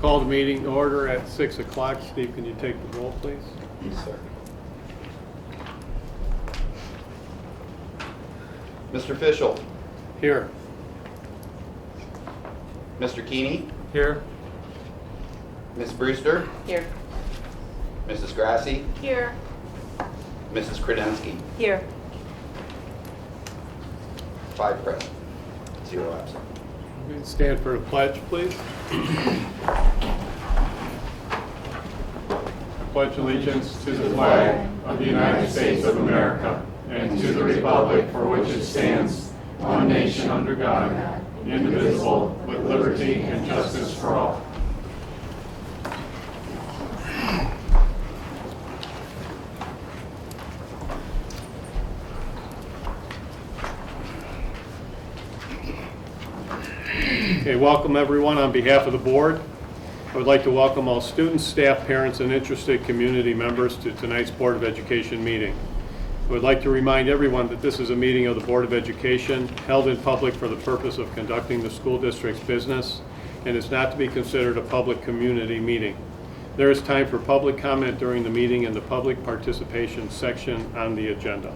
Call the meeting to order at 6 o'clock. Steve, can you take the roll, please? Yes, sir. Mr. Fischel. Here. Mr. Keeney. Here. Ms. Brewster. Here. Mrs. Grassi. Here. Mrs. Kredensky. Here. 5 present, 0 absent. Stand for the pledge, please. Pledge allegiance to the flag of the United States of America and to the republic for which it stands, one nation under God, indivisible, with liberty and justice for all. Okay, welcome everyone. On behalf of the board, I would like to welcome all students, staff, parents, and interested community members to tonight's Board of Education meeting. I would like to remind everyone that this is a meeting of the Board of Education held in public for the purpose of conducting the school district's business and is not to be considered a public community meeting. There is time for public comment during the meeting in the public participation section on the agenda.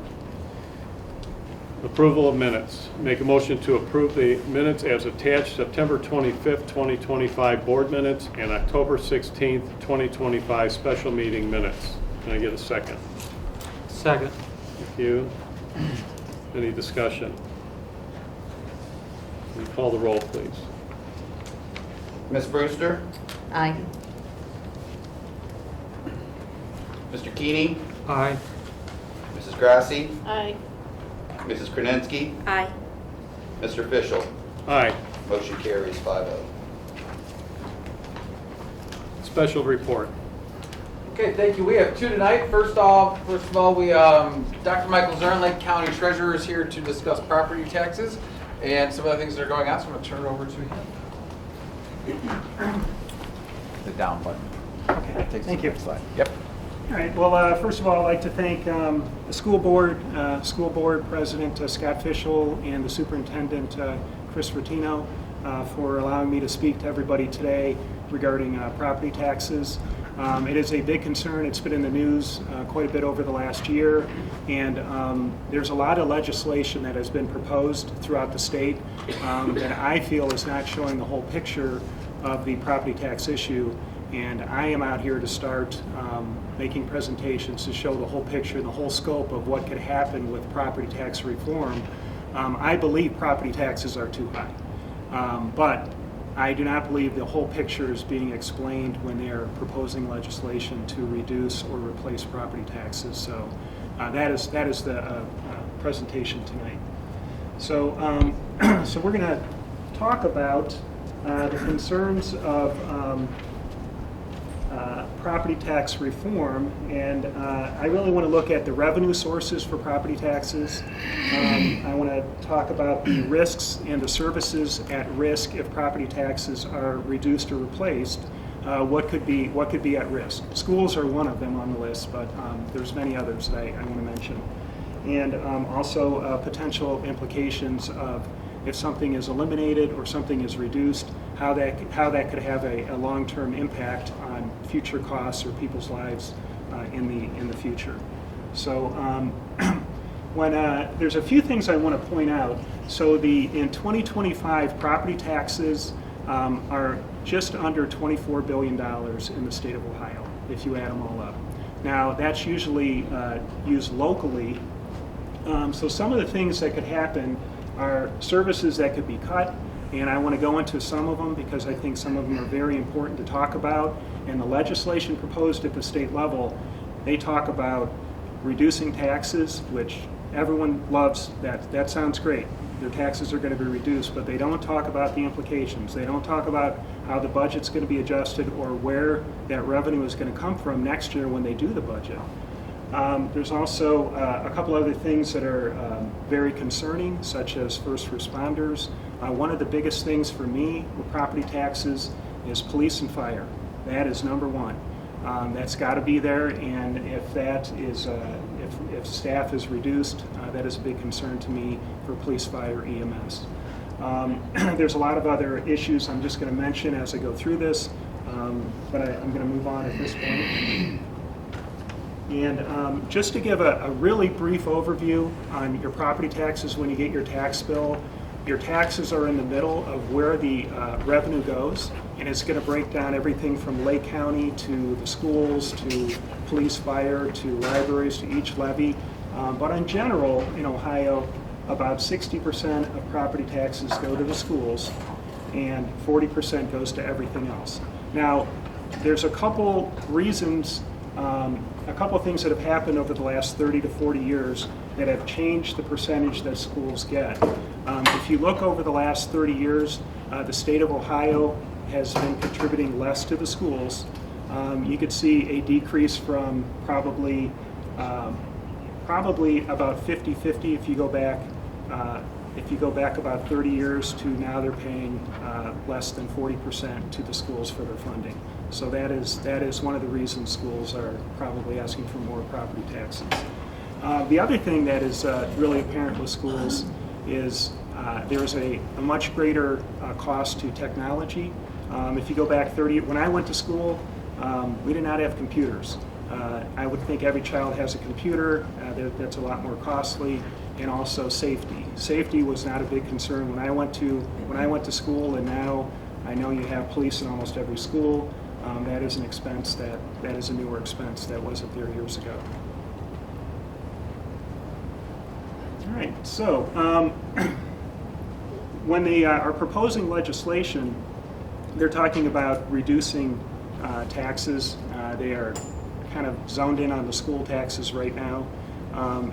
Approval of minutes. Make a motion to approve the minutes as attached, September 25th, 2025 board minutes and October 16th, 2025 special meeting minutes. Can I get a second? Second. Thank you. Any discussion? Can you call the roll, please? Ms. Brewster. Aye. Mr. Keeney. Aye. Mrs. Grassi. Aye. Mrs. Kredensky. Aye. Mr. Fischel. Aye. Motion carries 5-0. Special report. Okay, thank you. We have two tonight. First of all, we Dr. Michael Zern, Lake County Treasurer, is here to discuss property taxes and some of the things that are going on. So I'm going to turn it over to him. The down button. Okay, Thank you. Slide. Yep. All right, well, first of all, I'd like to thank the school board president Scott Fischel and the superintendent Chris Vertino for allowing me to speak to everybody today regarding property taxes. It is a big concern. It's been in the news quite a bit over the last year, and there's a lot of legislation that has been proposed throughout the state that I feel is not showing the whole picture of the property tax issue. And I am out here to start making presentations to show the whole picture, the whole scope of what could happen with property tax reform. I believe property taxes are too high, but I do not believe the whole picture is being explained when they are proposing legislation to reduce or replace property taxes. So that is the presentation tonight. So, so we're going to talk about the concerns of property tax reform, and I really want to look at the revenue sources for property taxes. I want to talk about the risks and the services at risk if property taxes are reduced or replaced. What could be at risk? Schools are one of them on the list, but there's many others that I want to mention, and also potential implications of if something is eliminated or something is reduced, how that could have a long-term impact on future costs or people's lives in the future. So when there's a few things I want to point out. So in 2025, property taxes are just under $24 billion in the state of Ohio, if you add them all up. Now that's usually used locally. So some of the things that could happen are services that could be cut, and I want to go into some of them because I think some of them are very important to talk about. And the legislation proposed at the state level, they talk about reducing taxes, which everyone loves. That sounds great. Their taxes are going to be reduced, but they don't talk about the implications. They don't talk about how the budget's going to be adjusted or where that revenue is going to come from next year when they do the budget. There's also a couple other things that are very concerning, such as first responders. One of the biggest things for me with property taxes is police and fire. That is number one. That's got to be there, and if that is, if staff is reduced, that is a big concern to me for police, fire, EMS. There's a lot of other issues I'm just going to mention as I go through this. but I'm going to move on at this point. And just to give a really brief overview on your property taxes when you get your tax bill, your taxes are in the middle of where the revenue goes, and it's going to break down everything from Lake County to the schools to police, fire, to libraries, to each levy. But in general, in Ohio, about 60% of property taxes go to the schools, and 40% goes to everything else. Now, there's a couple reasons, a couple things that have happened over the last 30 to 40 years that have changed the percentage that schools get. If you look over the last 30 years, the state of Ohio has been contributing less to the schools. You could see a decrease from probably about 50-50 if you go back about 30 years to now they're paying less than 40% to the schools for their funding. So that is one of the reasons schools are probably asking for more property taxes. The other thing that is really apparent with schools is there's a much greater cost to technology. If you go back 30, when I went to school, we did not have computers. I would think every child has a computer. That's a lot more costly, and also safety. Safety was not a big concern when I went to school, and now I know you have police in almost every school. That is an expense that is a newer expense that wasn't there years ago. All right, so when they are proposing legislation, they're talking about reducing taxes. They are kind of zoned in on the school taxes right now.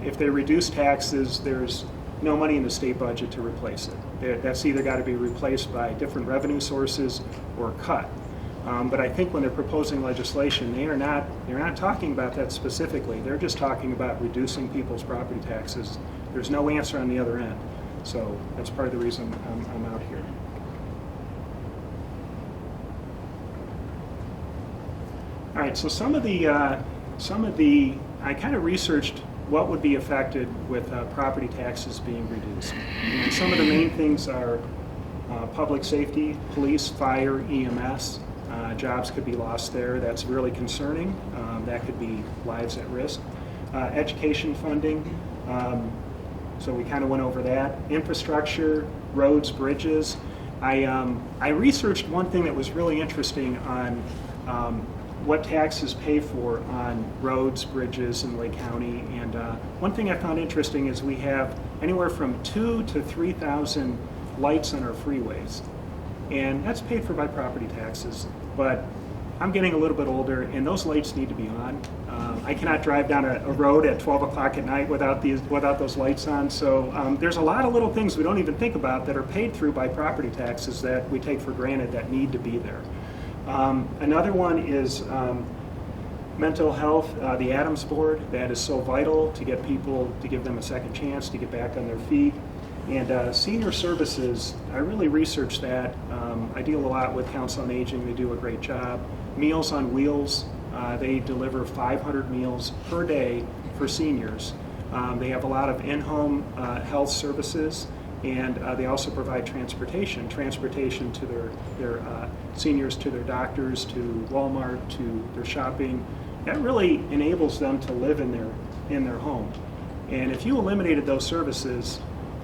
If they reduce taxes, there's no money in the state budget to replace it. That's either got to be replaced by different revenue sources or cut. But I think when they're proposing legislation, they're not talking about that specifically. They're just talking about reducing people's property taxes. There's no answer on the other end. So that's part of the reason I'm out here. All right, so some of the I kind of researched what would be affected with property taxes being reduced. And some of the main things are public safety, police, fire, EMS. Jobs could be lost there. That's really concerning. That could be lives at risk. Education funding. So we kind of went over that. Infrastructure, roads, bridges. I researched one thing that was really interesting on what taxes pay for on roads, bridges in Lake County. And one thing I found interesting is we have anywhere from 2,000 to 3,000 lights on our freeways. And that's paid for by property taxes. But I'm getting a little bit older, and those lights need to be on. I cannot drive down a road at 12 o'clock at night without those lights on. So there's a lot of little things we don't even think about that are paid through by property taxes that we take for granted that need to be there. Another one is mental health, the Adams Board. That is so vital to get people, to give them a second chance to get back on their feet. And senior services, I really researched that. I deal a lot with Council on Aging. They do a great job. Meals on Wheels, they deliver 500 meals per day for seniors. They have a lot of in-home health services, and they also provide transportation to their seniors, to their doctors, to Walmart, to their shopping. That really enables them to live in their home. And if you eliminated those services,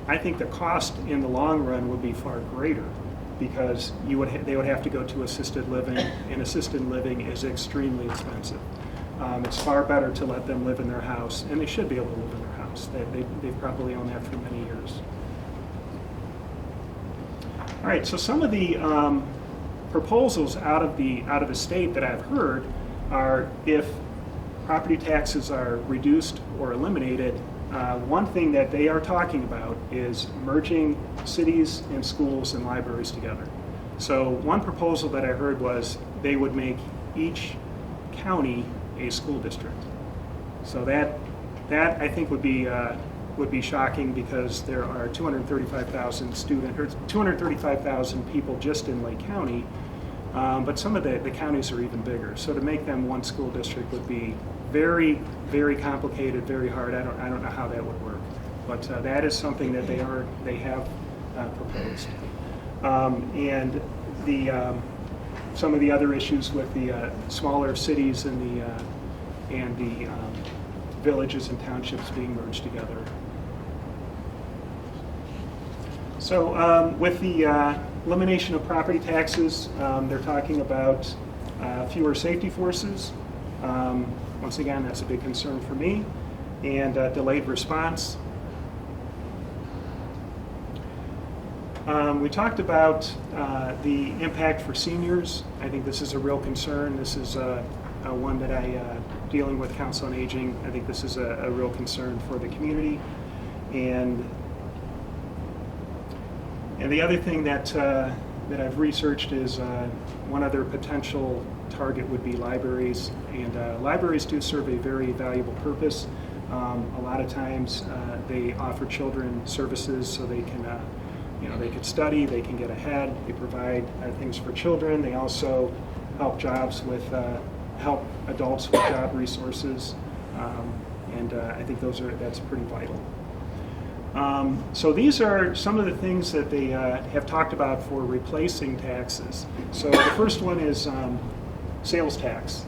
I think the cost in the long run would be far greater, because they would have to go to assisted living, and assisted living is extremely expensive. It's far better to let them live in their house, and they should be able to live in their house. They've probably owned that for many years. All right, so some of the proposals out of the state that I've heard are, if property taxes are reduced or eliminated, one thing that they are talking about is merging cities and schools and libraries together. So one proposal that I heard was they would make each county a school district. So that I think would be shocking, because there are 235,000 people just in Lake County, but some of the counties are even bigger. So to make them one school district would be very, very complicated, very hard. I don't know how that would work, but that is something that they have proposed. And some of the other issues with the smaller cities and the villages and townships being merged together. So with the elimination of property taxes, they're talking about fewer safety forces. Once again, that's a big concern for me. And delayed response. We talked about the impact for seniors. I think this is a real concern. This is one that dealing with Council on Aging, I think this is a real concern for the community. And the other thing that I've researched is one other potential target would be libraries. And libraries do serve a very valuable purpose. A lot of times they offer children services so they can they could study, they can get ahead, they provide things for children. They also help help adults with job resources, and I think that's pretty vital. So these are some of the things that they have talked about for replacing taxes. So the first one is sales tax.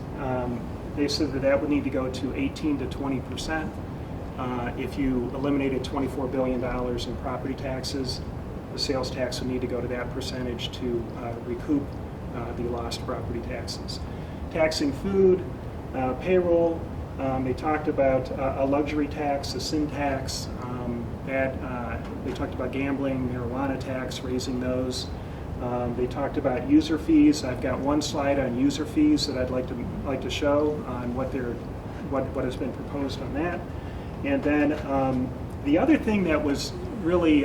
They said that would need to go to 18 to 20%. If you eliminated $24 billion in property taxes, the sales tax would need to go to that percentage to recoup the lost property taxes. Taxing food, payroll, they talked about a luxury tax, a sin tax, they talked about gambling, marijuana tax, raising those. They talked about user fees. I've got one slide on user fees that I'd like to show on what has been proposed on that. And then the other thing that was really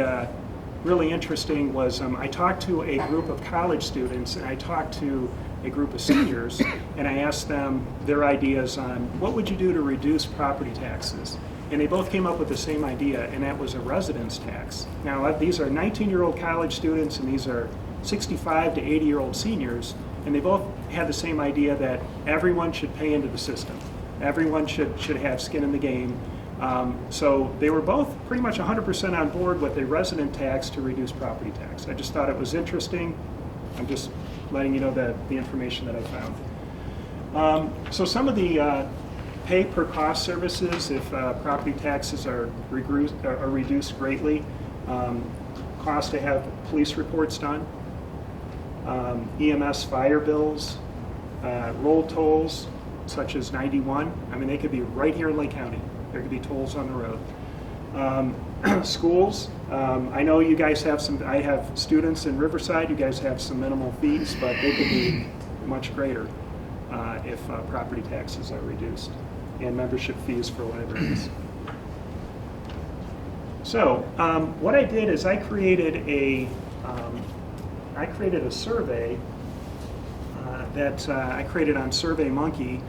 interesting was I talked to a group of college students and I talked to a group of seniors, and I asked them their ideas on what would you do to reduce property taxes. And they both came up with the same idea, and that was a residence tax. Now, these are 19-year-old college students, and these are 65 to 80-year-old seniors, and they both had the same idea that everyone should pay into the system. Everyone should have skin in the game. So they were both pretty much 100% on board with a resident tax to reduce property tax. I just thought it was interesting. I'm just letting you know the information that I found. So some of the pay per cost services, if property taxes are reduced greatly, cost to have police reports done, EMS fire bills, roll tolls such as 91. I mean, they could be right here in Lake County. There could be tolls on the road. Schools, I know you guys have I have students in Riverside, you guys have some minimal fees, but they could be much greater if property taxes are reduced, and membership fees for libraries. So what I did is I created a survey that I created on SurveyMonkey,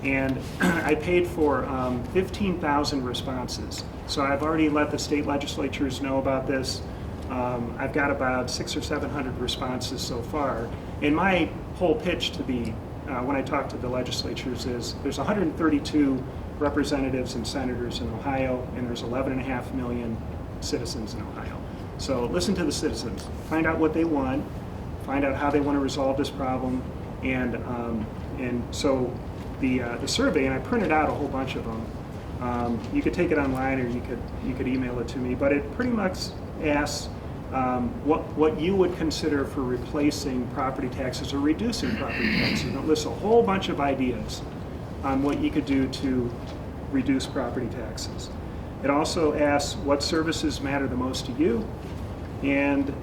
and I paid for 15,000 responses. So I've already let the state legislatures know about this. I've got about 600 or 700 responses so far. And my whole pitch to when I talk to the legislatures is there's 132 representatives and senators in Ohio, and there's 11.5 million citizens in Ohio. So listen to the citizens, find out what they want, find out how they want to resolve this problem, and so the survey, and I printed out a whole bunch of them. You could take it online, or you could email it to me, but it pretty much asks what you would consider for replacing property taxes or reducing property taxes. And it lists a whole bunch of ideas on what you could do to reduce property taxes. It also asks what services matter the most to you, and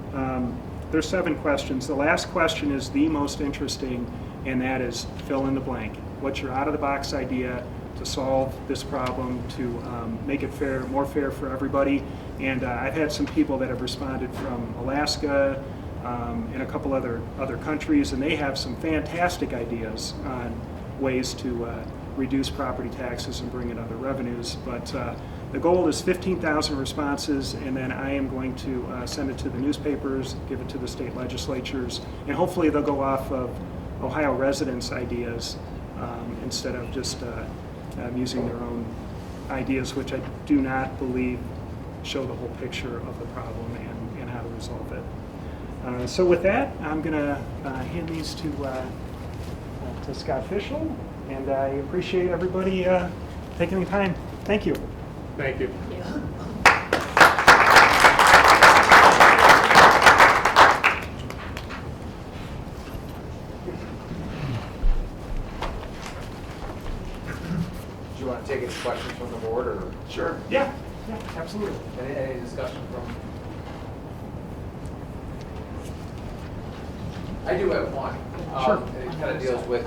there's 7 questions. The last question is the most interesting, and that is fill in the blank. What's your out-of-the-box idea to solve this problem, to make it more fair for everybody? And I've had some people that have responded from Alaska and a couple other countries, and they have some fantastic ideas on ways to reduce property taxes and bring in other revenues. But the goal is 15,000 responses, and then I am going to send it to the newspapers, give it to the state legislatures, and hopefully they'll go off of Ohio residents' ideas instead of just using their own ideas, which I do not believe show the whole picture of the problem and how to resolve it. So with that, I'm going to hand these to Scott Fischel, and I appreciate everybody taking the time. Thank you. Thank you. Do you want to take any questions from the board, or Sure. Yeah, absolutely. any discussion from? I do have one. Sure. And it kind of deals with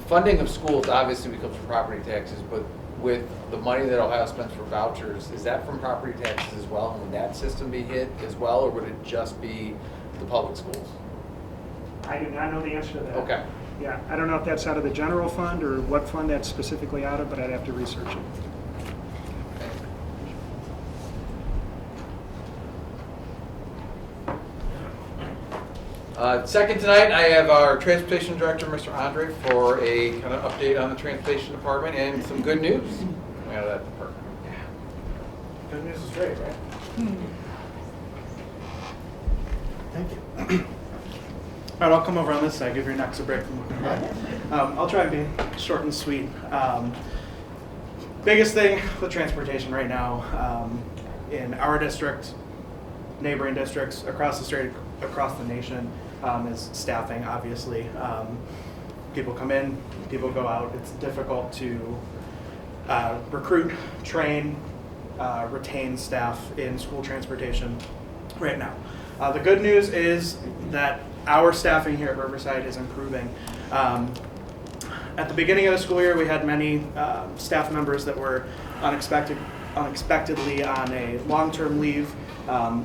funding of schools. Obviously, becomes from property taxes, but with the money that Ohio spends for vouchers, is that from property taxes as well? And would that system be hit as well, or would it just be the public schools? I do not know the answer to that. Okay. Yeah, I don't know if that's out of the general fund or what fund that's specifically out of, but I'd have to research it. Second tonight, I have our Transportation Director, Mr. Andre, for a kind of update on the Transportation Department and some good news out of that department. Good news is great, right? Thank you. All right, I'll come over on this side, give your necks a break from looking around. I'll try and be short and sweet. Biggest thing with transportation right now in our district, neighboring districts, across the state, across the nation, is staffing, obviously. People come in, people go out. It's difficult to recruit, train, retain staff in school transportation right now. The good news is that our staffing here at Riverside is improving. At the beginning of the school year, we had many staff members that were unexpectedly on a long-term leave,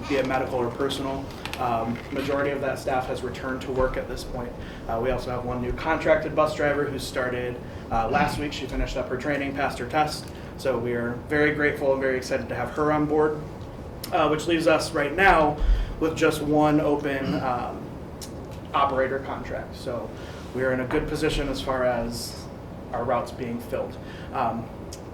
be it medical or personal. Majority of that staff has returned to work at this point. We also have one new contracted bus driver who started last week. She finished up her training, passed her test. So we are very grateful and very excited to have her on board, which leaves us right now with just one open operator contract. So we are in a good position as far as our routes being filled.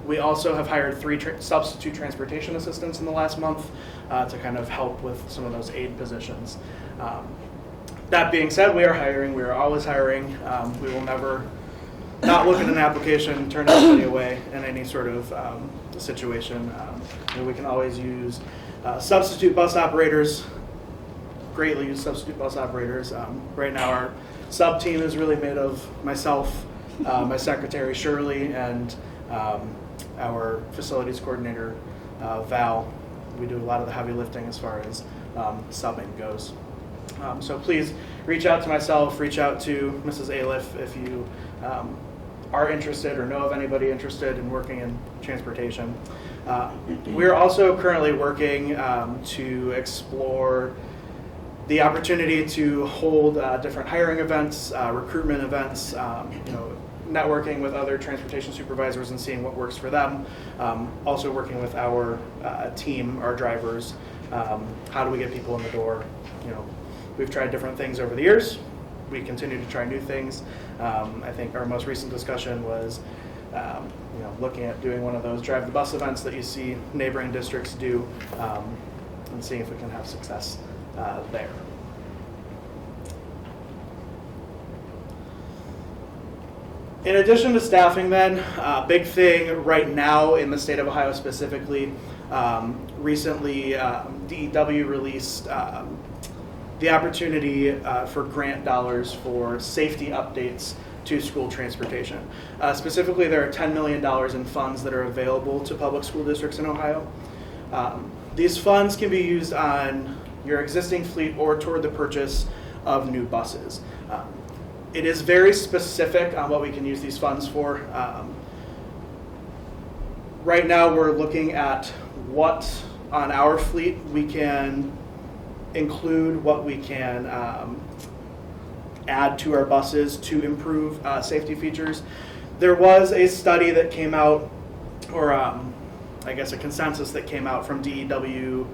We also have hired 3 substitute transportation assistants in the last month to kind of help with some of those aid positions. That being said, we are hiring. We are always hiring. We will never not look at an application, turn anybody away in any sort of situation. We can always use substitute bus operators, greatly use substitute bus operators. Right now our sub team is really made of myself, my secretary Shirley, and our facilities coordinator, Val. We do a lot of the heavy lifting as far as subbing goes. So please reach out to myself, reach out to Mrs. Aliff if you are interested or know of anybody interested in working in transportation. We're also currently working to explore the opportunity to hold different hiring events, recruitment events, networking with other transportation supervisors and seeing what works for them. Also working with our team, our drivers. How do we get people in the door? We've tried different things over the years. We continue to try new things. I think our most recent discussion was looking at doing one of those drive the bus events that you see neighboring districts do, and seeing if we can have success there. In addition to staffing then, big thing right now in the state of Ohio specifically, recently DEW released the opportunity for grant dollars for safety updates to school transportation. Specifically, there are $10 million in funds that are available to public school districts in Ohio. These funds can be used on your existing fleet or toward the purchase of new buses. It is very specific on what we can use these funds for. Right now we're looking at what on our fleet we can include, what we can add to our buses to improve safety features. There was a study that came out, or I guess a consensus that came out from DEW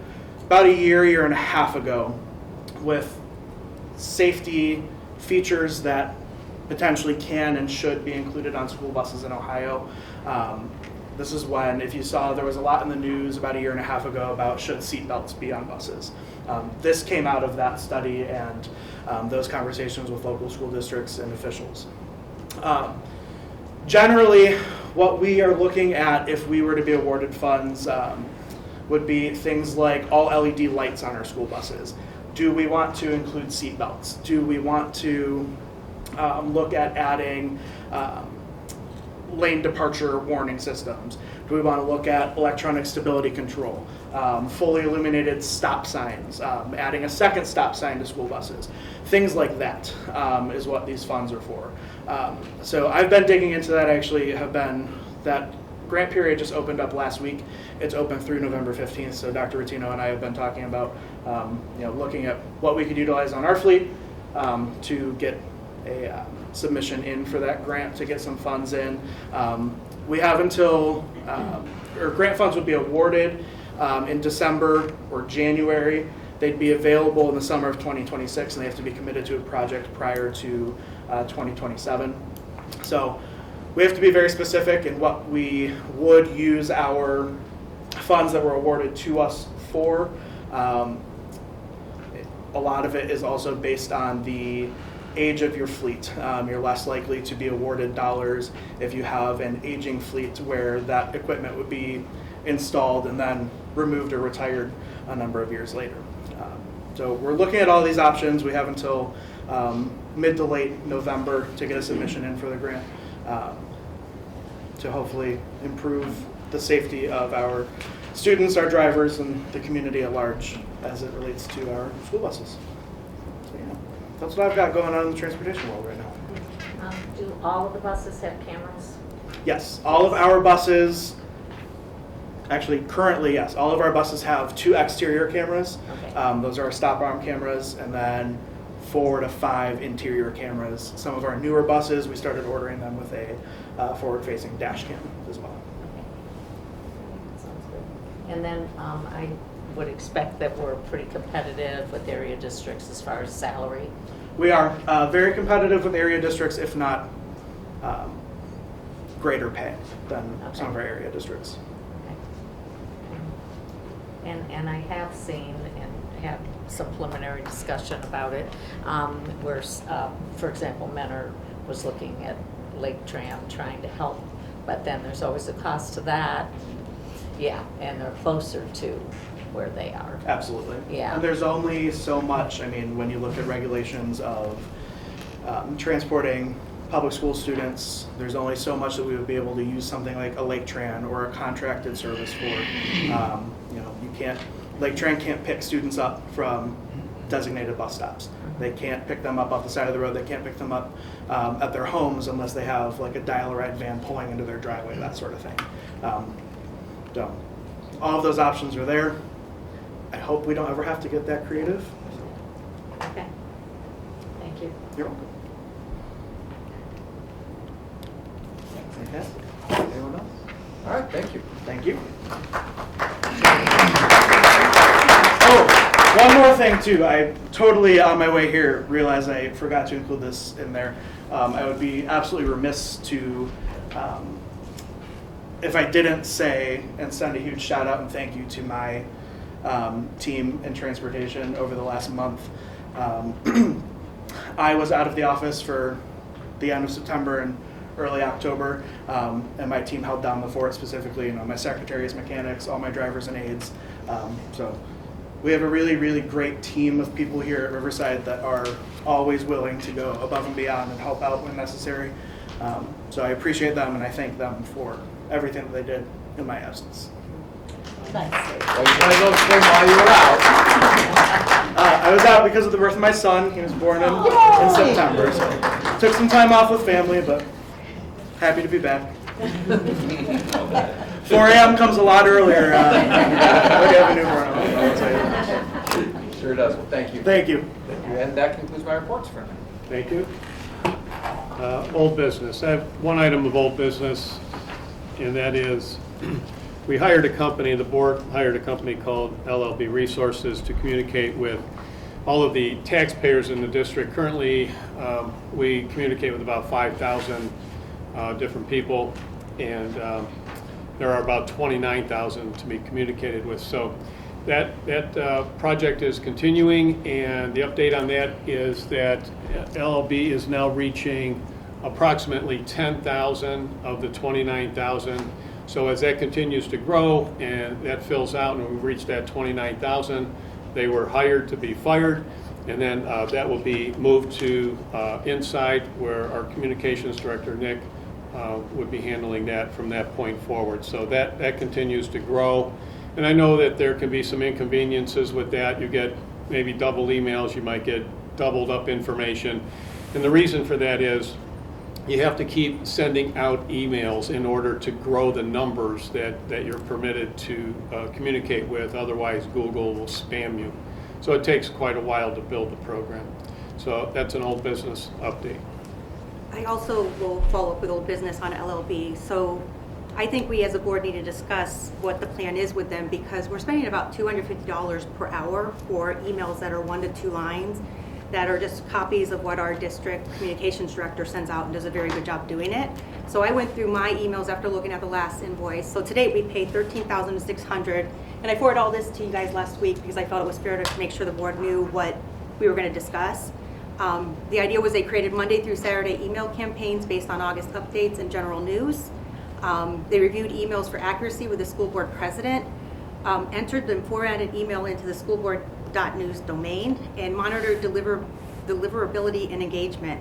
about a year and a half ago with safety features that potentially can and should be included on school buses in Ohio. This is when, if you saw, there was a lot in the news about a year and a half ago about should seatbelts be on buses. This came out of that study and those conversations with local school districts and officials. Generally, what we are looking at if we were to be awarded funds would be things like all LED lights on our school buses. Do we want to include seatbelts? Do we want to look at adding lane departure warning systems? Do we want to look at electronic stability control, fully illuminated stop signs, adding a second stop sign to school buses? Things like that is what these funds are for. So I've been digging into that. Actually, that grant period just opened up last week. It's open through November 15th. So Dr. Rotino and I have been talking about looking at what we could utilize on our fleet to get a submission in for that grant to get some funds in. We have until, or grant funds would be awarded in December or January. They'd be available in the summer of 2026, and they have to be committed to a project prior to 2027. So we have to be very specific in what we would use our funds that were awarded to us for. A lot of it is also based on the age of your fleet. You're less likely to be awarded dollars if you have an aging fleet where that equipment would be installed and then removed or retired a number of years later. So we're looking at all these options. We have until mid to late November to get a submission in for the grant to hopefully improve the safety of our students, our drivers, and the community at large as it relates to our school buses. So yeah, that's what I've got going on in the transportation world right now. Do all of the buses have cameras? Yes, all of our buses, actually currently yes, all of our buses have 2 exterior cameras. Okay. Those are our stop arm cameras, and then 4 to 5 interior cameras. Some of our newer buses, we started ordering them with a forward-facing dash cam as well. Okay. Sounds good. And then I would expect that we're pretty competitive with area districts as far as salary. We are very competitive with area districts, if not greater pay than some of our area districts. Okay. And I have seen and had some preliminary discussion about it, where, for example, Mentor was looking at Lake Tram trying to help, but then there's always a cost to that. Yeah, and they're closer to where they are. Absolutely. Yeah. And there's only so much, I mean, when you look at regulations of transporting public school students, there's only so much that we would be able to use something like a Lake Tran or a contracted service for. Lake Tran can't pick students up from designated bus stops. They can't pick them up off the side of the road. They can't pick them up at their homes unless they have like a dial-a-ride van pulling into their driveway, that sort of thing. So all of those options are there. I hope we don't ever have to get that creative. Okay. Thank you. You're welcome. Fantastic. Anyone else? All right, thank you. Thank you. Oh, one more thing too. I totally, on my way here, realized I forgot to include this in there. I would be absolutely remiss to, if I didn't say and send a huge shout out and thank you to my team in transportation over the last month. I was out of the office for the end of September and early October, and my team held down the fort specifically. My secretaries, mechanics, all my drivers and aides. So we have a really, really great team of people here at Riverside that are always willing to go above and beyond and help out when necessary. So I appreciate them and I thank them for everything that they did in my absence. Thanks. Well, you might as well explain why you were out. I was out because of the birth of my son. He was born in September. So took some time off with family, but happy to be back. 4 a.m. comes a lot earlier when you have a newborn. I'll tell you. Sure does. Well, thank you. Thank you. Thank you. And that concludes my reports for now. Thank you. Old business. I have one item of old business, and that is we hired a company, the board hired a company called LLB Resources to communicate with all of the taxpayers in the district. Currently, we communicate with about 5,000 different people, and there are about 29,000 to be communicated with. So that project is continuing, and the update on that is that LLB is now reaching approximately 10,000 of the 29,000. So as that continues to grow and that fills out and we've reached that 29,000, they were hired to be fired, and then that will be moved to Inside, where our communications director, Nick, would be handling that from that point forward. So that continues to grow. And I know that there can be some inconveniences with that. You get maybe double emails, you might get doubled up information. And the reason for that is you have to keep sending out emails in order to grow the numbers that you're permitted to communicate with. Otherwise, Google will spam you. So it takes quite a while to build the program. So that's an old business update. I also will follow up with old business on LLB. So I think we as a board need to discuss what the plan is with them, because we're spending about $250 per hour for emails that are 1 to 2 lines, that are just copies of what our district communications director sends out and does a very good job doing it. So I went through my emails after looking at the last invoice. So today we paid $13,600, and I forwarded all this to you guys last week because I felt it was fair to make sure the board knew what we were going to discuss. The idea was they created Monday through Saturday email campaigns based on August updates and general news. They reviewed emails for accuracy with the school board president, entered the formatted email into the schoolboard.news domain, and monitored deliverability and engagement.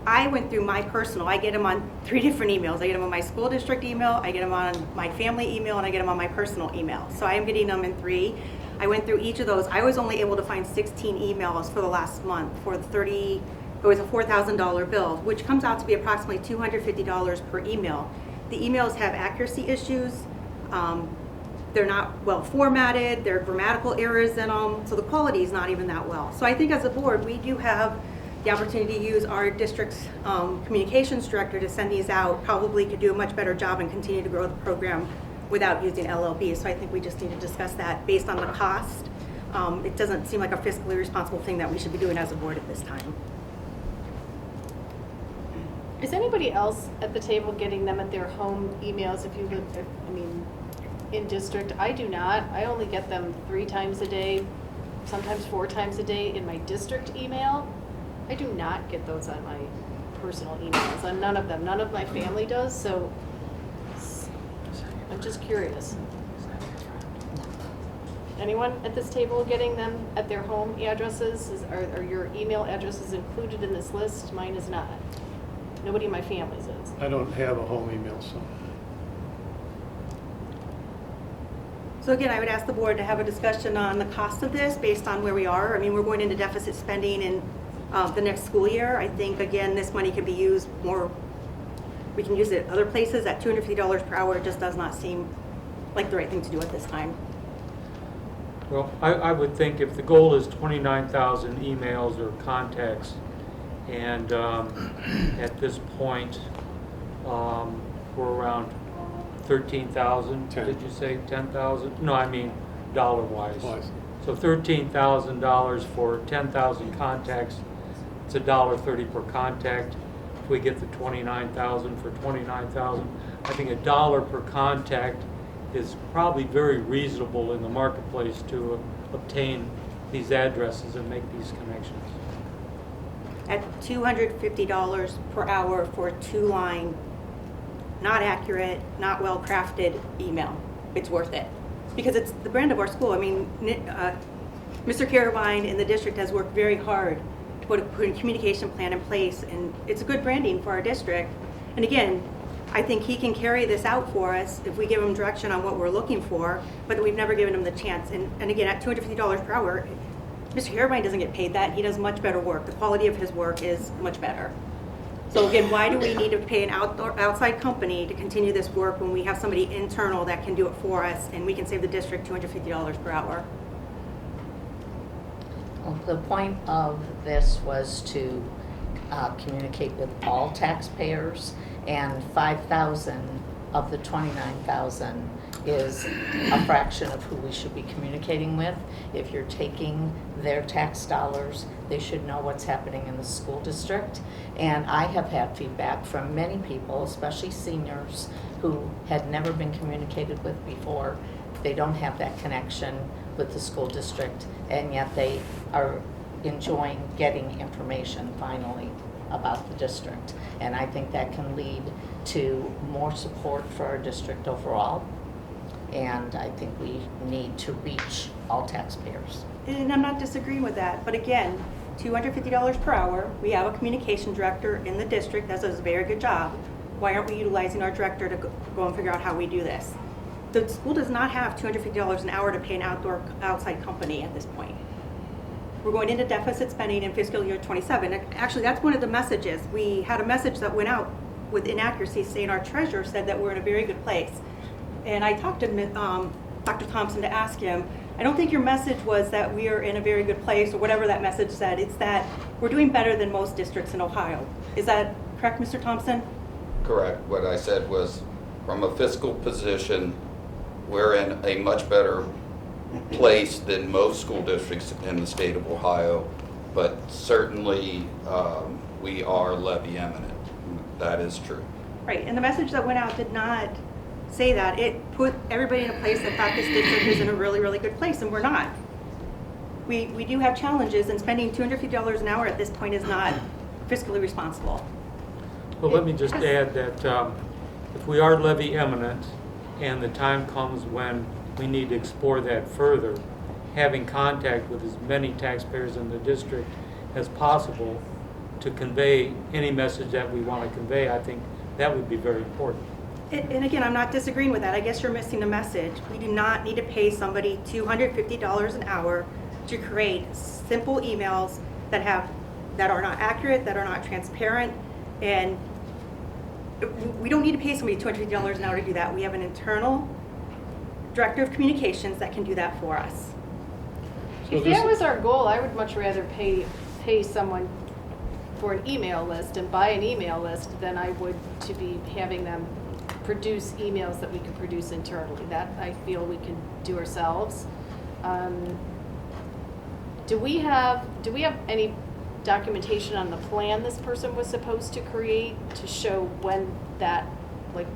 I went through my personal, I get them on 3 different emails. I get them on my school district email, I get them on my family email, and I get them on my personal email. So I am getting them in 3. I went through each of those. I was only able to find 16 emails for the last month for it was a $4,000 bill, which comes out to be approximately $250 per email. The emails have accuracy issues. They're not well formatted. There are grammatical errors in them. So the quality is not even that well. So I think as a board, we do have the opportunity to use our district's communications director to send these out. Probably could do a much better job and continue to grow the program without using LLB. So I think we just need to discuss that based on the cost. It doesn't seem like a fiscally responsible thing that we should be doing as a board at this time. Is anybody else at the table getting them at their home emails if you live, in district? I do not. I only get them 3 times a day, sometimes 4 times a day in my district email. I do not get those on my personal emails, on none of them. None of my family does, so I'm just curious. Anyone at this table getting them at their home addresses? Are your email addresses included in this list? Mine is not. Nobody in my family's is. I don't have a home email, so. So again, I would ask the board to have a discussion on the cost of this based on where we are. I mean, we're going into deficit spending in the next school year. I think, again, this money could be used more, we can use it other places. At $250 per hour, it just does not seem like the right thing to do at this time. Well, I would think if the goal is 29,000 emails or contacts, and at this point, we're around 13,000. Did you say 10,000? No, I mean dollar-wise. So $13,000 for 10,000 contacts. It's $1.30 per contact. If we get the 29,000 for 29,000, I think $1 per contact is probably very reasonable in the marketplace to obtain these addresses and make these connections. At $250 per hour for a 2-line, not accurate, not well-crafted email, it's worth it. Because it's the brand of our school. I mean, Mr. Carabine in the district has worked very hard to put a communication plan in place, and it's a good branding for our district. And again, I think he can carry this out for us if we give him direction on what we're looking for, but we've never given him the chance. And again, at $250 per hour, Mr. Carabine doesn't get paid that. He does much better work. The quality of his work is much better. So again, why do we need to pay an outside company to continue this work when we have somebody internal that can do it for us, and we can save the district $250 per hour? Well, the point of this was to communicate with all taxpayers, and 5,000 of the 29,000 is a fraction of who we should be communicating with. If you're taking their tax dollars, they should know what's happening in the school district. And I have had feedback from many people, especially seniors, who had never been communicated with before. They don't have that connection with the school district, and yet they are enjoying getting information finally about the district. And I think that can lead to more support for our district overall. And I think we need to reach all taxpayers. And I'm not disagreeing with that, but again, $250 per hour. We have a communication director in the district that does a very good job. Why aren't we utilizing our director to go and figure out how we do this? The school does not have $250 an hour to pay an outside company at this point. We're going into deficit spending in fiscal year 27. Actually, that's one of the messages. We had a message that went out with inaccuracies saying our treasurer said that we're in a very good place. And I talked to Dr. Thompson to ask him, I don't think your message was that we are in a very good place or whatever that message said. It's that we're doing better than most districts in Ohio. Is that correct, Mr. Thompson? Correct. What I said was, from a fiscal position, we're in a much better place than most school districts in the state of Ohio, but certainly we are levy eminent. That is true. Right, and the message that went out did not say that. It put everybody in a place that thought this district is in a really, really good place, and we're not. We do have challenges, and spending $250 an hour at this point is not fiscally responsible. Well, let me just add that if we are levy eminent and the time comes when we need to explore that further, having contact with as many taxpayers in the district as possible to convey any message that we want to convey, I think that would be very important. And again, I'm not disagreeing with that. I guess you're missing the message. We do not need to pay somebody $250 an hour to create simple emails that are not accurate, that are not transparent, and we don't need to pay somebody $250 an hour to do that. We have an internal director of communications that can do that for us. If that was our goal, I would much rather pay someone for an email list and buy an email list than I would to be having them produce emails that we could produce internally. That I feel we can do ourselves. Do we have any documentation on the plan this person was supposed to create to show when that, like,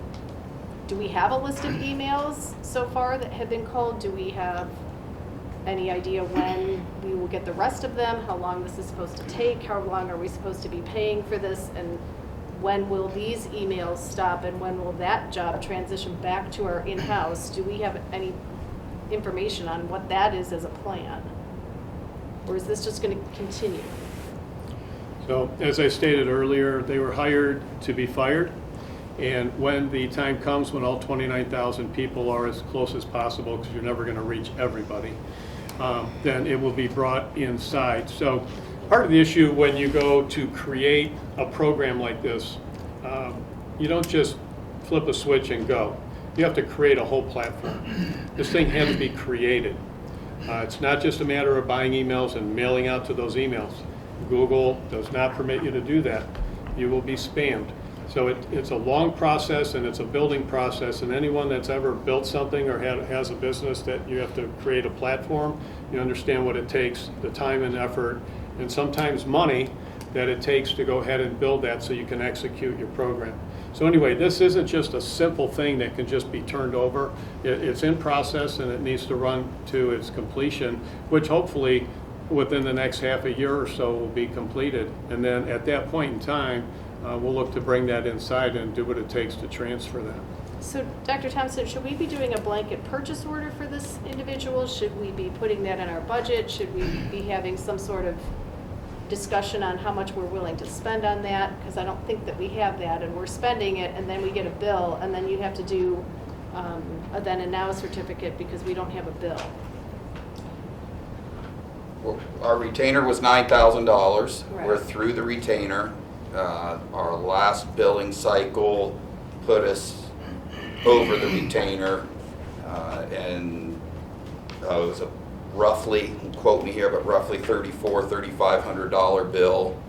do we have a list of emails so far that have been called? Do we have any idea when we will get the rest of them? How long this is supposed to take? How long are we supposed to be paying for this? And when will these emails stop? And when will that job transition back to our in-house? Do we have any information on what that is as a plan? Or is this just going to continue? So, as I stated earlier, they were hired to be fired. And when the time comes when all 29,000 people are as close as possible, because you're never going to reach everybody, then it will be brought inside. So part of the issue when you go to create a program like this, you don't just flip a switch and go. You have to create a whole platform. This thing has to be created. It's not just a matter of buying emails and mailing out to those emails. Google does not permit you to do that. You will be spammed. So it's a long process, and it's a building process, and anyone that's ever built something or has a business that you have to create a platform, you understand what it takes, the time and effort, and sometimes money that it takes to go ahead and build that so you can execute your program. So anyway, this isn't just a simple thing that can just be turned over. It's in process, and it needs to run to its completion, which hopefully within the next half a year or so will be completed. And then at that point in time, we'll look to bring that inside and do what it takes to transfer that. So, Dr. Thompson, should we be doing a blanket purchase order for this individual? Should we be putting that in our budget? Should we be having some sort of discussion on how much we're willing to spend on that? Because I don't think that we have that, and we're spending it, and then we get a bill, and then you have to do a then and now certificate because we don't have a bill. Well, our retainer was $9,000. Right. We're through the retainer. Our last billing cycle put us over the retainer, and it was a roughly, quote me here, but roughly $3,500 bill,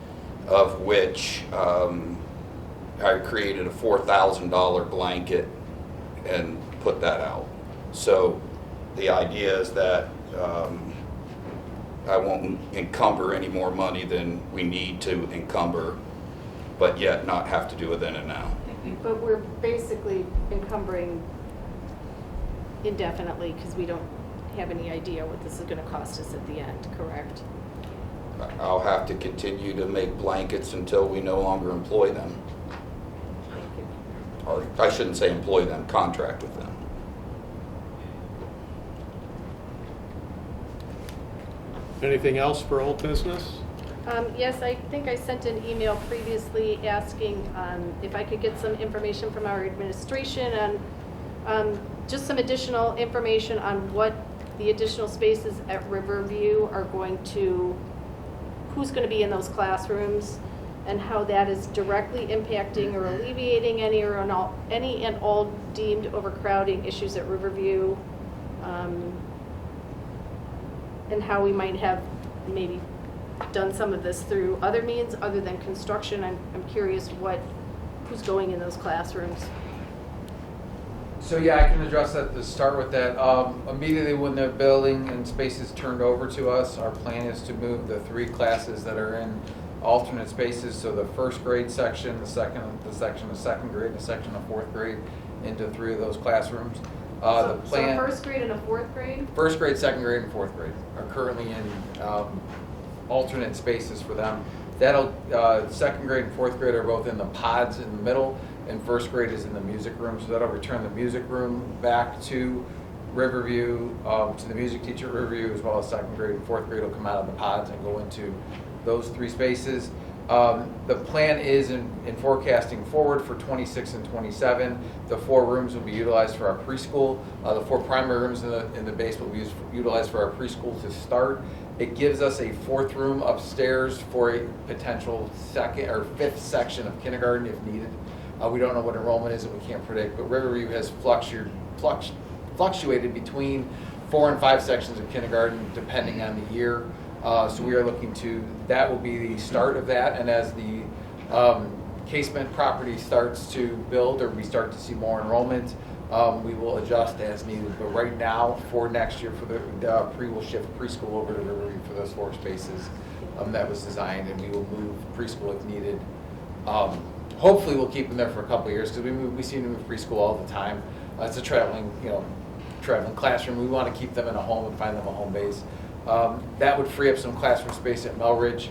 of which I created a $4,000 blanket and put that out. So the idea is that I won't encumber any more money than we need to encumber, but yet not have to do a then and now. But we're basically encumbering indefinitely because we don't have any idea what this is going to cost us at the end, correct? I'll have to continue to make blankets until we no longer employ them. Thank you. Or I shouldn't say employ them, contract with them. Anything else for old business? Yes, I think I sent an email previously asking if I could get some information from our administration on just some additional information on what the additional spaces at Riverview are going to, who's going to be in those classrooms, and how that is directly impacting or alleviating any and all deemed overcrowding issues at Riverview, and how we might have maybe done some of this through other means other than construction. I'm curious who's going in those classrooms. So yeah, I can address that to start with that. Immediately when the building and space is turned over to us, our plan is to move the 3 classes that are in alternate spaces. So the first grade section, the section of second grade, and the section of 4th grade into 3 of those classrooms. The plan. So 1st grade and a 4th grade? 1st grade, 2nd grade, and 4th grade are currently in alternate spaces for them. That'll 2nd grade and 4th grade are both in the pods in the middle, and 1st grade is in the music room. So that'll return the music room back to Riverview, to the music teacher at Riverview, as well as 2nd grade and 4th grade will come out of the pods and go into those 3 spaces. The plan is in forecasting forward for 26 and 27. The 4 rooms will be utilized for our preschool. The 4 primary rooms in the base will be utilized for our preschool to start. It gives us a 4th room upstairs for a potential 2nd or 5th section of kindergarten if needed. We don't know what enrollment is and we can't predict, but Riverview has fluctuated between 4 and 5 sections of kindergarten depending on the year. So we are looking to, that will be the start of that, and as the Casement property starts to build or we start to see more enrollment, we will adjust as needed. But right now, for next year, for the we'll shift preschool over to Riverview for those 4 spaces that was designed, and we will move preschool if needed. Hopefully we'll keep them there for a couple of years because we seem to move preschool all the time. It's a traveling classroom. We want to keep them in a home and find them a home base. That would free up some classroom space at Melridge,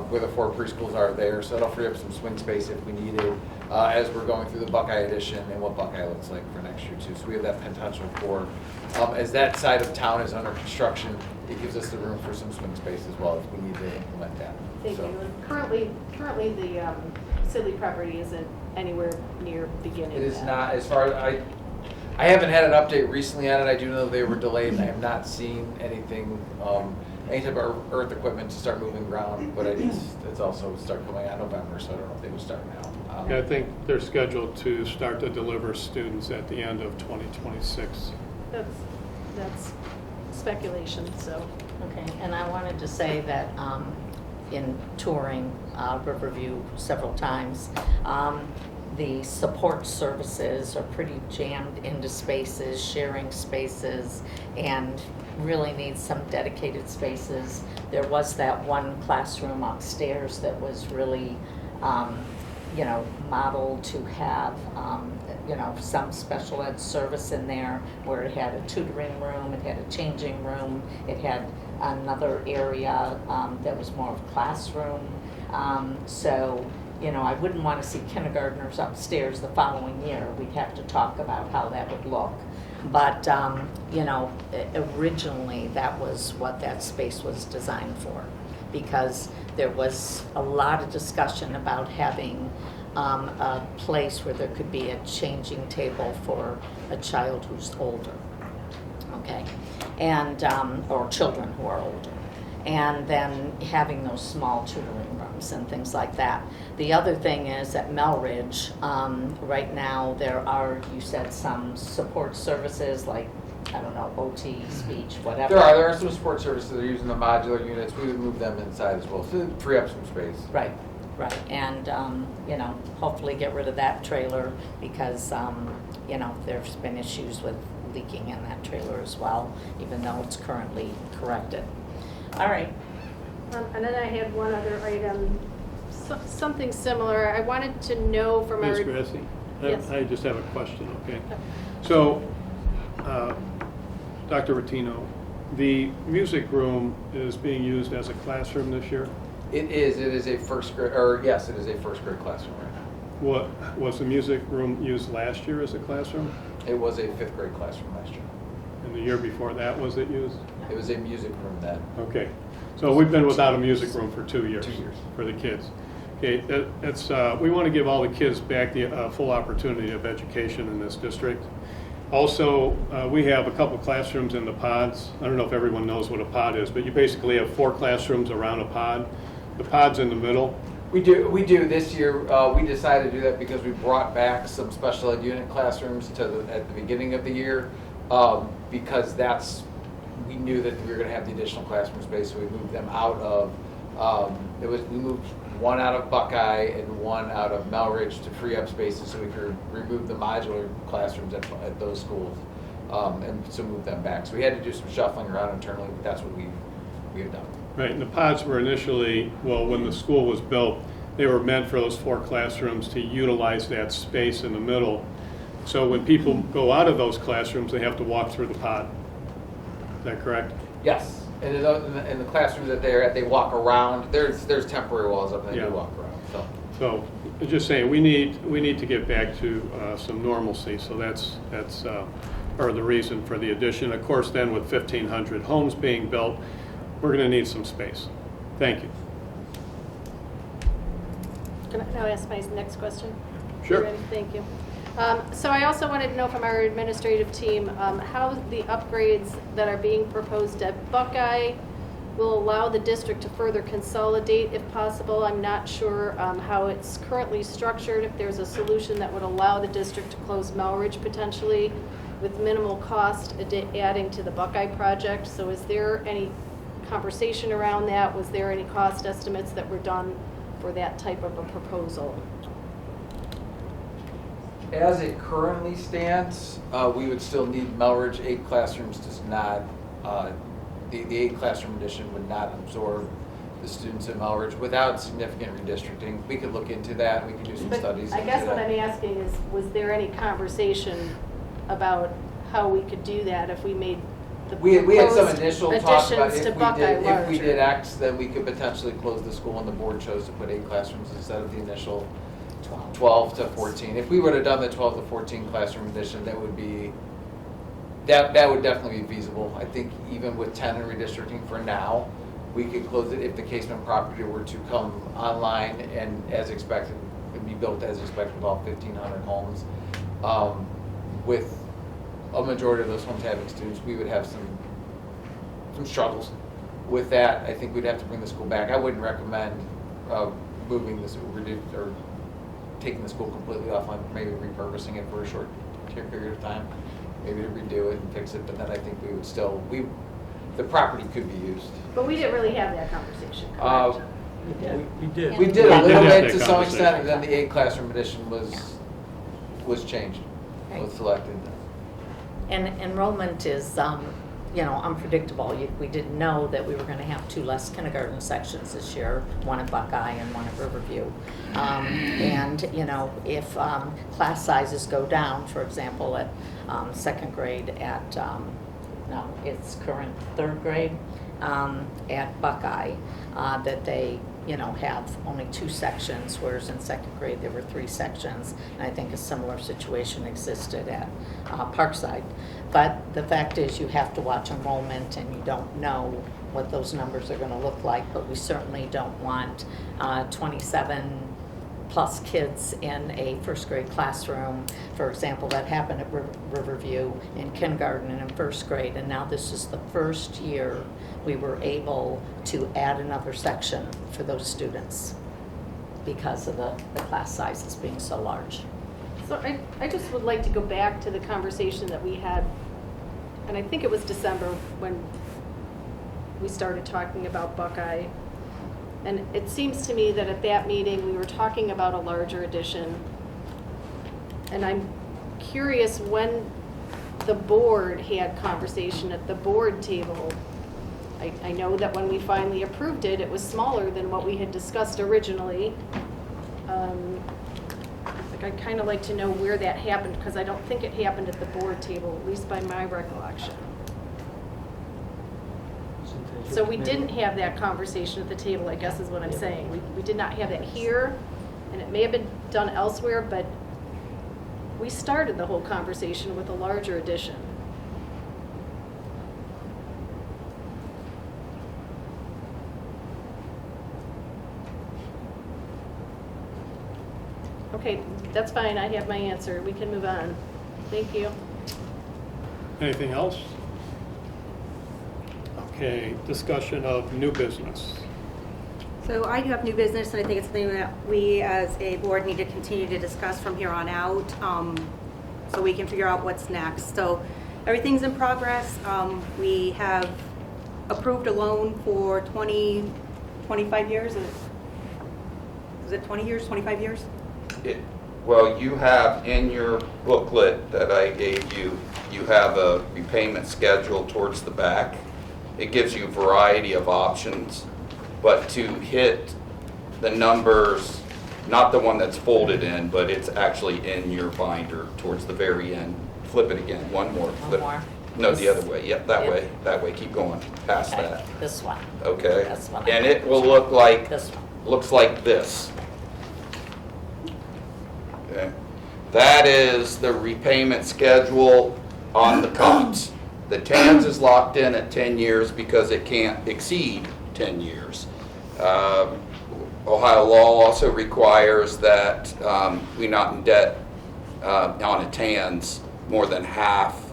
where the 4 preschools are there. So it'll free up some swing space if we need it, as we're going through the Buckeye edition and what Buckeye looks like for next year too. So we have that potential for, as that side of town is under construction, it gives us the room for some swing space as well if we need to implement that. Thank you. And currently the Sidley property isn't anywhere near beginning. It is that. not, as far as I haven't had an update recently on it. I do know they were delayed, and I have not seen anything, any type of earth equipment to start moving ground, but it's also start coming out November, so I don't know if they would start now. Yeah, I think they're scheduled to start to deliver students at the end of 2026. That's speculation, so. Okay, and I wanted to say that in touring Riverview several times, the support services are pretty jammed into spaces, sharing spaces, and really need some dedicated spaces. There was that one classroom upstairs that was really, modeled to have, some special ed service in there, where it had a tutoring room, it had a changing room, it had another area that was more of a classroom. I wouldn't want to see kindergartners upstairs the following year. We'd have to talk about how that would look. But, originally that was what that space was designed for, because there was a lot of discussion about having a place where there could be a changing table for a child who's older, okay, and or children who are older, and then having those small tutoring rooms and things like that. The other thing is at Melridge, right now there are, you said, some support services like, I don't know, OT, speech, whatever. There are some support services that are using the modular units. We would move them inside as well, so free up some space. Right, and, hopefully get rid of that trailer because, there's been issues with leaking in that trailer as well, even though it's currently corrected. All right. And then I had one other item, something similar. I wanted to know from our. Ms. Grassi? Yes. I just have a question, okay? So, Dr. Rottino, the music room is being used as a classroom this year? It is a first grade, or yes, it is a first grade classroom right now. What, was the music room used last year as a classroom? It was a fifth grade classroom last year. And the year before that, was it used? It was a music room then. Okay. So we've been without a music room for 2 years. 2 years. For the kids. Okay, that's, we want to give all the kids back the full opportunity of education in this district. Also, we have a couple classrooms in the pods. I don't know if everyone knows what a pod is, but you basically have 4 classrooms around a pod. The pod's in the middle. We do. This year, we decided to do that because we brought back some special ed unit classrooms at the beginning of the year, because we knew that we were going to have the additional classroom space, so we moved them out of, we moved one out of Buckeye and one out of Melridge to free up spaces so we could remove the modular classrooms at those schools, and so move them back. So we had to do some shuffling around internally, but that's what we've done. Right, and the pods were initially, well, when the school was built, they were meant for those 4 classrooms to utilize that space in the middle. So when people go out of those classrooms, they have to walk through the pod. Is that correct? Yes, and in the classrooms that they're at, they walk around. There's temporary walls up, and they Yeah. do walk around. So, just saying, we need to get back to some normalcy, so that's part of the reason for the addition. Of course, then with 1,500 homes being built, we're going to need some space. Thank you. Can I now ask my next question? Sure. You ready? Thank you. So I also wanted to know from our administrative team how the upgrades that are being proposed at Buckeye will allow the district to further consolidate if possible. I'm not sure how it's currently structured, if there's a solution that would allow the district to close Melridge potentially with minimal cost adding to the Buckeye project. So is there any conversation around that? Was there any cost estimates that were done for that type of a proposal? As it currently stands, we would still need Melridge. 8 classrooms does not, the 8 classroom addition would not absorb the students at Melridge without significant redistricting. We could look into that. We could do some But studies. I guess into what that. I'm asking is, was there any conversation about how we could do that if we made the We had some proposed initial talk about additions to Buckeye if we did larger? X, then we could potentially close the school, and the board chose to put 8 classrooms instead of the initial 12 to 14. If we would have done the 12 to 14 classroom addition, that would definitely be feasible. I think even with 10 in redistricting for now, we could close it if the Casement property were to come online and as expected, and be built as expected with all 1,500 homes. With a majority of those homes having students, we would have some struggles with that. I think we'd have to bring the school back. I wouldn't recommend moving this or taking the school completely offline, maybe repurposing it for a short period of time, maybe to redo it and fix it, but then I think we would still, the property could be used. But we didn't really have that conversation, Uh, correct? We did. We did We a did little have bit that to some conversation. extent, and then the 8 classroom addition was changed, Right. was selected. And enrollment is, unpredictable. We didn't know that we were going to have 2 less kindergarten sections this year, one at Buckeye and one at Riverview. And, if class sizes go down, for example, at 2nd grade at, it's current 3rd grade at Buckeye, that they have only 2 sections, whereas in 2nd grade there were 3 sections. And I think a similar situation existed at Parkside. But the fact is you have to watch enrollment and you don't know what those numbers are going to look like, but we certainly don't want 27 plus kids in a 1st grade classroom. For example, that happened at Riverview in kindergarten and in 1st grade, and now this is the first year we were able to add another section for those students because of the class sizes being so large. So I just would like to go back to the conversation that we had, and I think it was December when we started talking about Buckeye. And it seems to me that at that meeting, we were talking about a larger addition. And I'm curious when the board had conversation at the board table. I know that when we finally approved it, it was smaller than what we had discussed originally. Like, I'd kind of like to know where that happened, because I don't think it happened at the board table, at least by my recollection. So we didn't have that conversation at the table, I guess is what I'm saying. We did not have that here, and it may have been done elsewhere, but we started the whole conversation with a larger addition. Okay, that's fine, I have my answer. We can move on. Thank you. Anything else? Okay, discussion of new business. So I do have new business, and I think it's something that we as a board need to continue to discuss from here on out, so we can figure out what's next. So everything's in progress. We have approved a loan for 25 years? Is it 20 years, 25 years? Well, you have in your booklet that I gave you, you have a repayment schedule towards the back. It gives you a variety of options, but to hit the numbers, not the one that's folded in, but it's actually in your binder towards the very end. Flip it again, one more. One Flip. more. No, the other way. Yep, that Yep. way, that way. Keep going past Okay, that. this one. Okay? This one. And it will look like, This one. looks like this. Okay? That is the repayment schedule on the COPS. The TANs is locked in at 10 years because it can't exceed 10 years. Ohio law also requires that we not in debt on a TANs more than half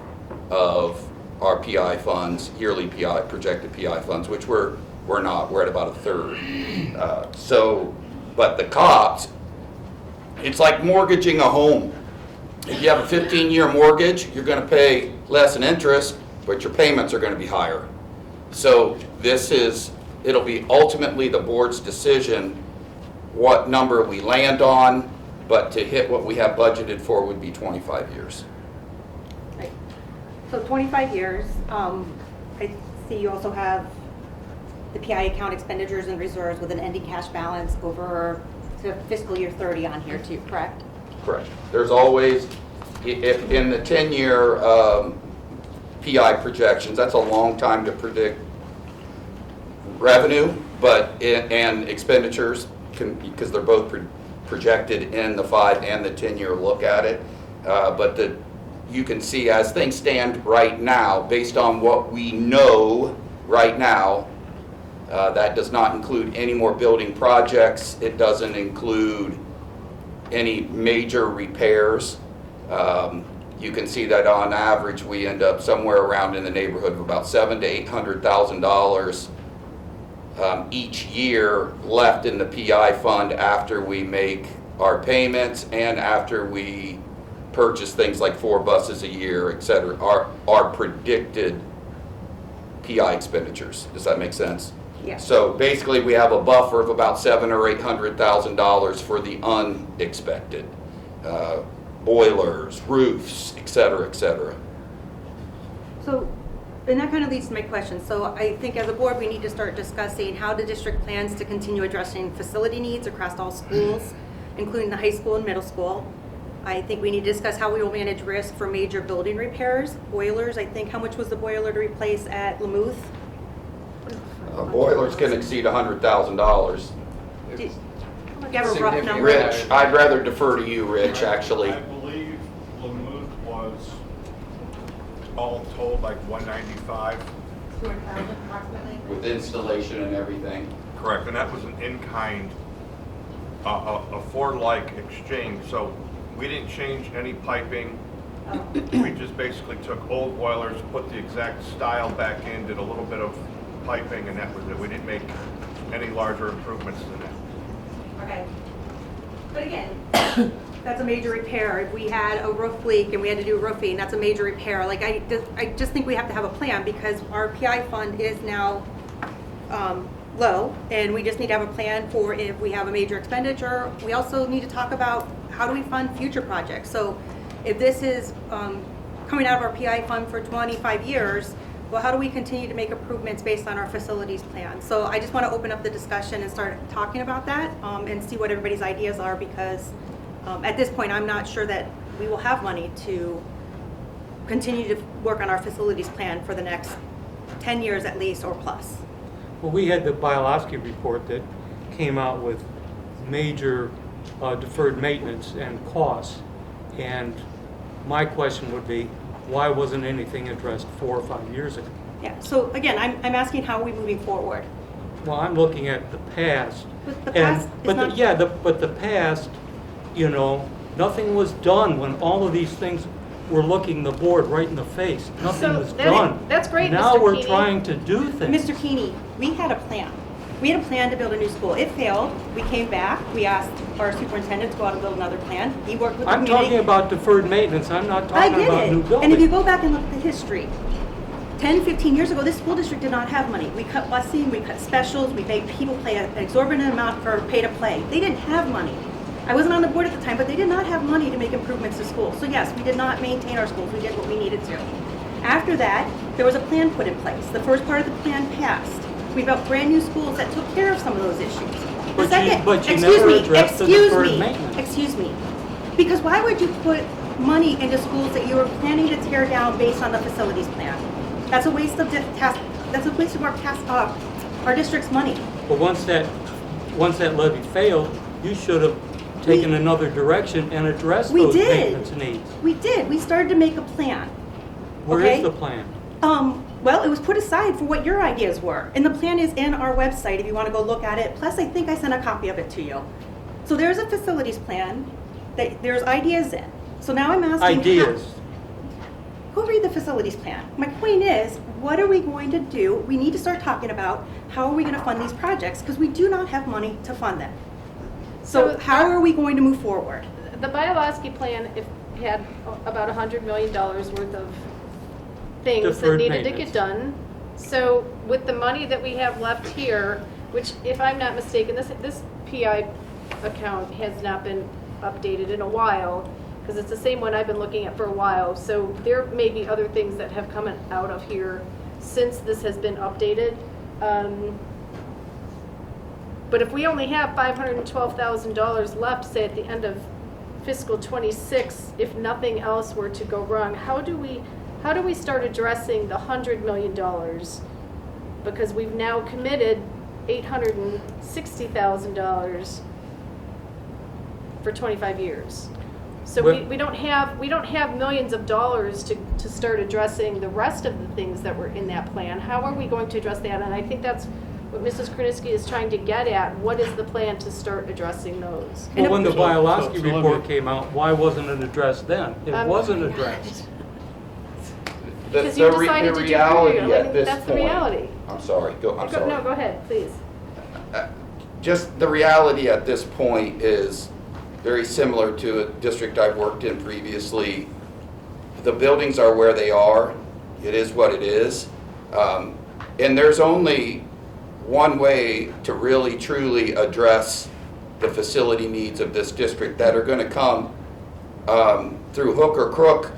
of our PI funds, yearly PI, projected PI funds, which we're not. We're at about a third. But the COPS, it's like mortgaging a home. If you have a 15-year mortgage, you're going to pay less in interest, but your payments are going to be higher. So it'll be ultimately the board's decision what number we land on, but to hit what we have budgeted for would be 25 years. Right. So 25 years. I see you also have the PI account expenditures and reserves with an ending cash balance over to fiscal year 30 on here too, correct? Correct. There's always, if in the 10-year PI projections, that's a long time to predict revenue, and expenditures, because they're both projected in the 5 and the 10-year look at it. But you can see as things stand right now, based on what we know right now, that does not include any more building projects. It doesn't include any major repairs. You can see that on average we end up somewhere around in the neighborhood of about $700,000 to $800,000 each year left in the PI fund after we make our payments and after we purchase things like 4 buses a year, et cetera, our predicted PI expenditures. Does that make sense? Yes. So basically, we have a buffer of about $700,000 or $800,000 for the unexpected, boilers, roofs, et cetera, et cetera. So, and that kind of leads to my question. So I think as a board, we need to start discussing how the district plans to continue addressing facility needs across all schools, including the high school and middle school. I think we need to discuss how we will manage risk for major building repairs, boilers. I think, how much was the boiler to replace at Lamuth? Boilers can exceed $100,000. Do you have a rough number? Rich, I'd rather defer to you, Rich, actually. I believe Lamuth was all told like 195. 200,000 approximately? With installation and everything. Correct, and that was an in-kind, a for-like exchange. So we didn't change any piping. We just basically took old boilers, put the exact style back in, did a little bit of piping, and that was it. We didn't make any larger improvements than that. Okay. But again, that's a major repair. If we had a roof leak and we had to do roofing, that's a major repair. Like, I just think we have to have a plan because our PI fund is now low, and we just need to have a plan for if we have a major expenditure. We also need to talk about how do we fund future projects. So if this is coming out of our PI fund for 25 years, well, how do we continue to make improvements based on our facilities plan? So I just want to open up the discussion and start talking about that and see what everybody's ideas are, because at this point, I'm not sure that we will have money to continue to work on our facilities plan for the next 10 years at least or plus. Well, we had the Bialowski report that came out with major deferred maintenance and costs. And my question would be, why wasn't anything addressed 4 or 5 years ago? Yeah, so again, I'm asking how are we moving forward? Well, I'm looking at the past. But the And- past is but the- not- Yeah, but the past, you know, nothing was done when all of these things were looking the board right in the face. Nothing So was that- done. that's great, Now Mr. we're Keeney. trying to do things. Mr. Keeney, we had a plan. We had a plan to build a new school. It failed. We came back. We asked our superintendent to go out and build another plan. He worked with the I'm community. talking about deferred maintenance. I'm not I talking get about it. new And if you buildings. go back and look at the history, 10, 15 years ago, this school district did not have money. We cut busing, we cut specials, we made people pay an exorbitant amount for pay to play. They didn't have money. I wasn't on the board at the time, but they did not have money to make improvements to schools. So yes, we did not maintain our schools. We did what we needed to. After that, there was a plan put in place. The first part of the plan passed. We built brand new schools that took care of some of those issues. The But you excuse never me, addressed the excuse deferred me, maintenance. Excuse me. Because why would you put money into schools that you were planning to tear down based on the facilities plan? That's a waste of that's a waste of our district's money. But once that levy failed, you should have taken another direction and addressed We those did. maintenance needs. We did. We started to make a plan. Where Okay. is the plan? Well, it was put aside for what your ideas were. And the plan is in our website if you want to go look at it. Plus, I think I sent a copy of it to you. So there's a facilities plan that there's ideas in. So now I'm asking. Ideas. Go read the facilities plan. My point is, what are we going to do? We need to start talking about how are we going to fund these projects, because we do not have money to fund them. So So how are we going to move forward? The Bialowski plan had about $100 million worth of things that Deferred needed to maintenance. get done. So with the money that we have left here, which if I'm not mistaken, this PI account has not been updated in a while, because it's the same one I've been looking at for a while. So there may be other things that have come out of here since this has been updated. But if we only have $512,000 left, say at the end of fiscal '26, if nothing else were to go wrong, how do we start addressing the $100 million? Because we've now committed $860,000 for 25 years. So Well- we don't have millions of dollars to start addressing the rest of the things that were in that plan. How are we going to address that? And I think that's what Mrs. Krasinski is trying to get at. What is the plan to start addressing those? Well, when the So- Bialowski so let report me- came out, why wasn't it addressed then? It wasn't addressed. Because you The decided to do reality review. at this That's the point- reality. I'm sorry, I'm sorry. No, go ahead, please. Just the reality at this point is very similar to a district I've worked in previously. The buildings are where they are. It is what it is. And there's only one way to really truly address the facility needs of this district that are going to come through hook or crook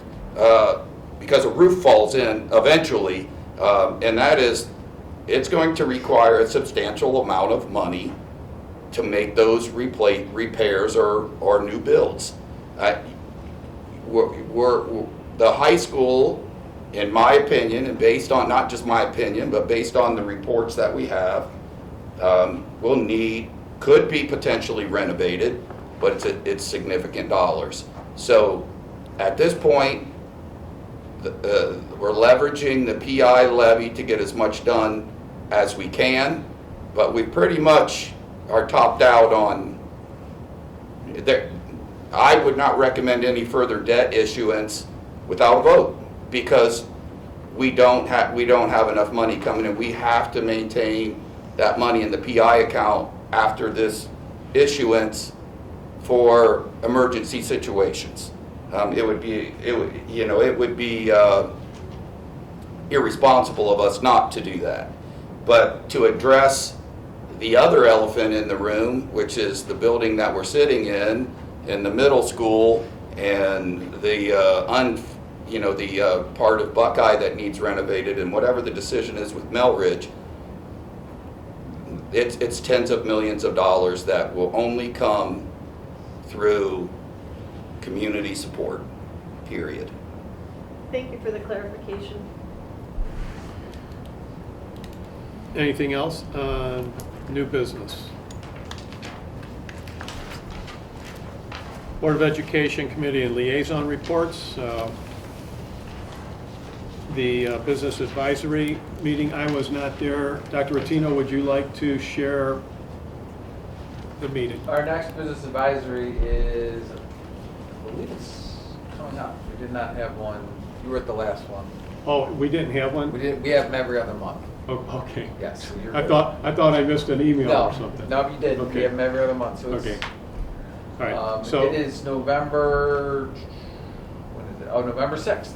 because a roof falls in eventually. And that is, it's going to require a substantial amount of money to make those repairs or new builds. The high school, in my opinion, and based on, not just my opinion, but based on the reports that we have, could be potentially renovated, but it's significant dollars. So at this point, we're leveraging the PI levy to get as much done as we can, but we pretty much are topped out on. I would not recommend any further debt issuance without a vote, because we don't have enough money coming in. We have to maintain that money in the PI account after this issuance for emergency situations. It would be irresponsible of us not to do that. But to address the other elephant in the room, which is the building that we're sitting in the middle school, and the the part of Buckeye that needs renovated, and whatever the decision is with Melridge, it's tens of millions of dollars that will only come through community support, period. Thank you for the clarification. Anything else on new business? Board of Education Committee and Liaison Reports. The Business Advisory Meeting, I was not there. Dr. Rottino, would you like to share the meeting? Our next business advisory is, I believe it's coming up. We did not have one. You were at the last one. Oh, we didn't have one? We have them every other month. Oh, okay. Yes. So you're I good. thought I missed an email or something. No, you didn't. Okay. We have them every other month. So it's, Okay. All right. So it is November, when is it? Oh, November 6th. Is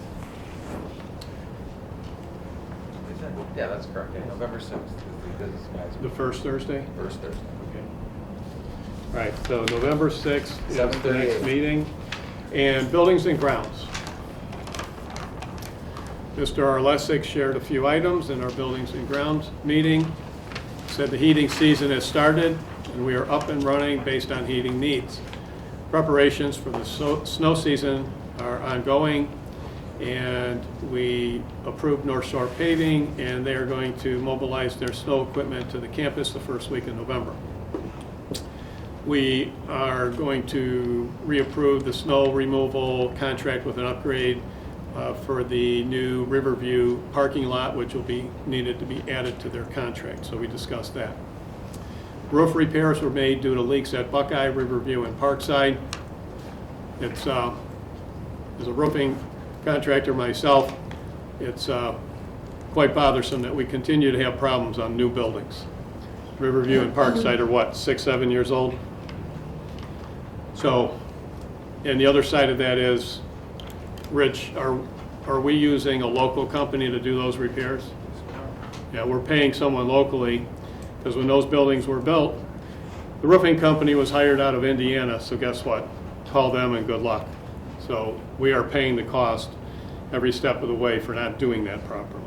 that? Yeah, that's correct. Yeah, November 6th is the business advisory. the first Thursday? First Thursday. Okay. All right, so November 6th is the next 7:38. meeting. And Buildings and Grounds. Mr. Arlesic shared a few items in our Buildings and Grounds meeting. Said the heating season has started and we are up and running based on heating needs. Preparations for the snow season are ongoing, and we approved North Shore Paving, and they are going to mobilize their snow equipment to the campus the first week in November. We are going to reapprove the snow removal contract with an upgrade for the new Riverview parking lot, which will be needed to be added to their contract, so we discussed that. Roof repairs were made due to leaks at Buckeye, Riverview, and Parkside. It's, as a roofing contractor myself, it's quite bothersome that we continue to have problems on new buildings. Riverview and Parkside are what, 6, 7 years old? So, and the other side of that is, Rich, are we using a local company to do those repairs? Yeah, we're paying someone locally, because when those buildings were built, the roofing company was hired out of Indiana, so guess what? Call them and good luck. So we are paying the cost every step of the way for not doing that properly.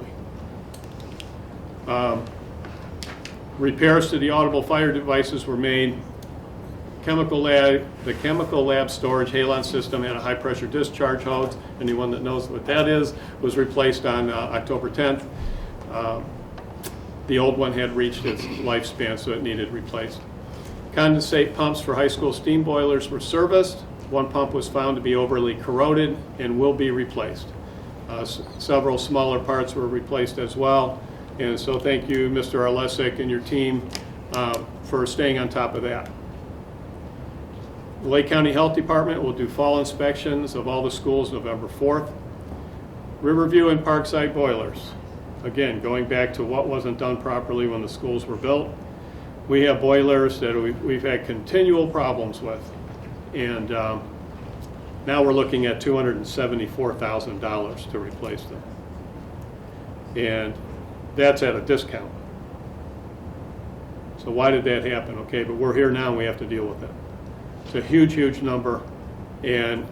Repairs to the audible fire devices were made. The chemical lab storage halon system had a high pressure discharge hose. Anyone that knows what that is, was replaced on October 10th. The old one had reached its lifespan, so it needed replaced. Condensate pumps for high school steam boilers were serviced. One pump was found to be overly corroded and will be replaced. Several smaller parts were replaced as well. And so thank you, Mr. Arlesic and your team, for staying on top of that. The Lake County Health Department will do fall inspections of all the schools November 4th. Riverview and Parkside boilers. Again, going back to what wasn't done properly when the schools were built. We have boilers that we've had continual problems with. And now we're looking at $274,000 to replace them. And that's at a discount. So why did that happen? Okay, but we're here now and we have to deal with it. It's a huge, huge number. And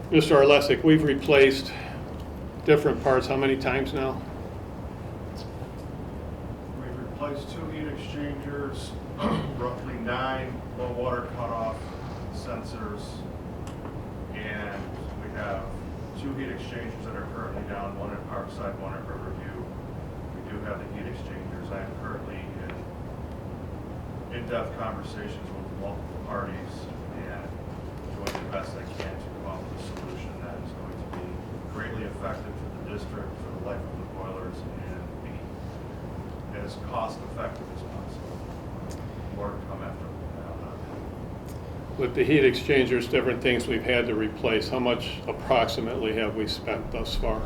Mr. Arlesic, we've replaced different parts how many times now? We've replaced 2 heat exchangers, roughly 9 low water cutoff sensors, and we have 2 heat exchangers that are currently down, one at Parkside, one at Riverview. We do have the heat exchangers. I am currently in in-depth conversations with multiple parties and doing the best I can to come up with a solution that is going to be greatly effective to the district for the life of the boilers and be as cost effective as possible. More to come after that. With the heat exchangers, different things we've had to replace, how much approximately have we spent thus far?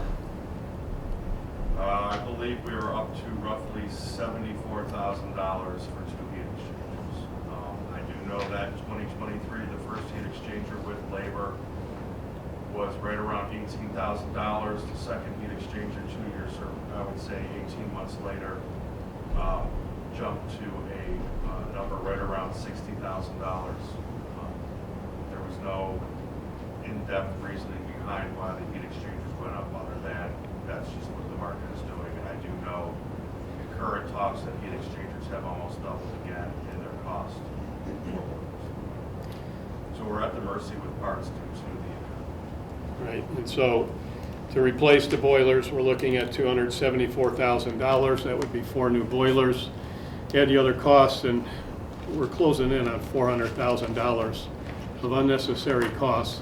I believe we were up to roughly $74,000 for 2 heat exchangers. I do know that 2023, the first heat exchanger with labor was right around $18,000. The second heat exchanger 2 years, or I would say 18 months later, jumped to a number right around $60,000. There was no in-depth reasoning behind why the heat exchangers went up other than that's just what the market is doing. And I do know in current talks that heat exchangers have almost doubled again in their cost. So we're at the mercy with parts due to the Right, and so to replace the boilers, we're looking at $274,000. That would be 4 new boilers. Add the other costs, and we're closing in on $400,000 of unnecessary costs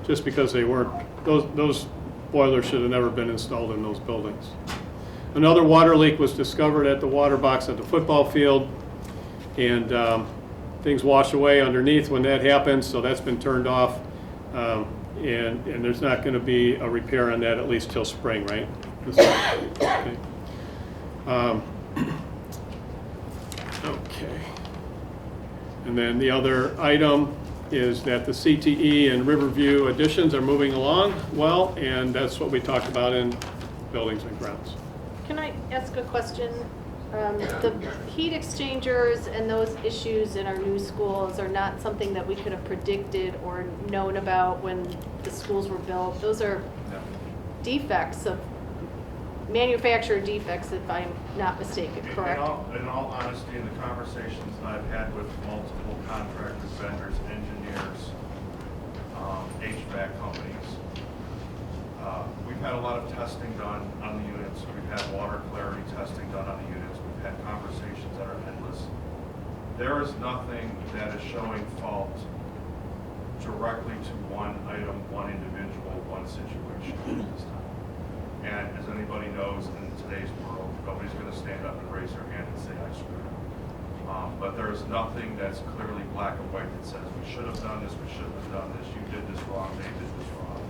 just because they weren't, those boilers should have never been installed in those buildings. Another water leak was discovered at the water box at the football field, and things wash away underneath when that happens, so that's been turned off. And there's not going to be a repair on that at least till spring, right? Okay. Okay. And then the other item is that the CTE and Riverview additions are moving along well, and that's what we talked about in buildings and grounds. Can I ask a question? The heat exchangers and those issues in our new schools are not something that we could have predicted or known about when the schools were built. Those are defects of manufacturer defects, if I'm not mistaken, correct? In all honesty, in the conversations that I've had with multiple contractors, vendors, engineers, HVAC companies, we've had a lot of testing done on the units. We've had water clarity testing done on the units. We've had conversations that are endless. There is nothing that is showing fault directly to one item, one individual, one situation at this time. And as anybody knows, in today's world, nobody's going to stand up and raise their hand and say, I screwed up. But there's nothing that's clearly black and white that says we should have done this, we shouldn't have done this, you did this wrong, they did this wrong.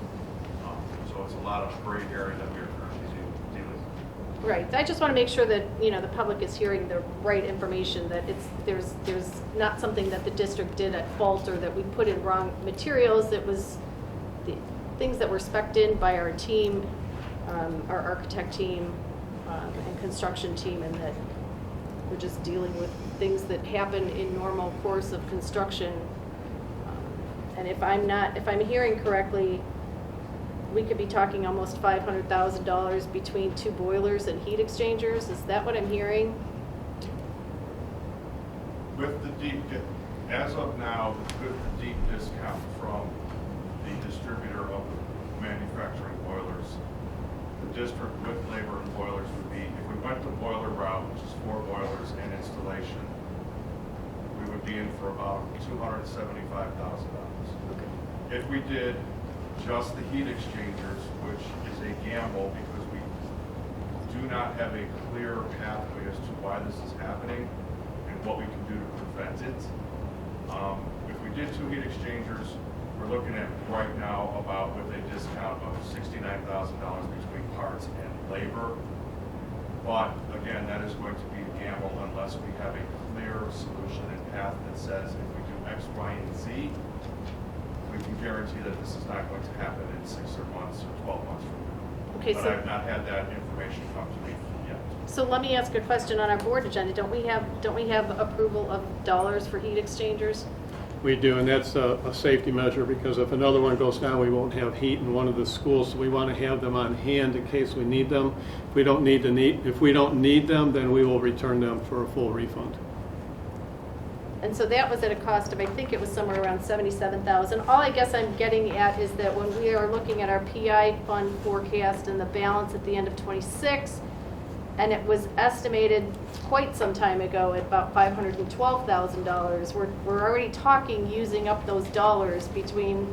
So it's a lot of gray area that we are currently dealing with. Right. I just want to make sure that, you know, the public is hearing the right information, that there's not something that the district did at fault or that we put in wrong materials. It was the things that were spec'd in by our team, our architect team and construction team, and that we're just dealing with things that happen in normal course of construction. And if I'm hearing correctly, we could be talking almost $500,000 between 2 boilers and heat exchangers. Is that what I'm hearing? With the deep, as of now, with the deep discount from the distributor of manufacturing boilers, the district with labor and boilers would be, if we went the boiler route, which is 4 boilers and installation, we would be in for about $275,000. Okay. If we did just the heat exchangers, which is a gamble because we do not have a clear pathway as to why this is happening and what we can do to prevent it. If we did 2 heat exchangers, we're looking at right now about with a discount of $69,000 between parts and labor. But again, that is going to be a gamble unless we have a clear solution and path that says if we do X, Y, and Z, we can guarantee that this is not going to happen in 6 months or 12 months from now. Okay, But so I've not had that information come to me yet. so let me ask a question on our board agenda. Don't we have approval of dollars for heat exchangers? We do, and that's a safety measure because if another one goes down, we won't have heat in one of the schools. So we want to have them on hand in case we need them. If we don't need them, then we will return them for a full refund. And so that was at a cost of, I think it was somewhere around $77,000. All I guess I'm getting at is that when we are looking at our PI fund forecast and the balance at the end of '26, and it was estimated quite some time ago at about $512,000, we're already talking using up those dollars between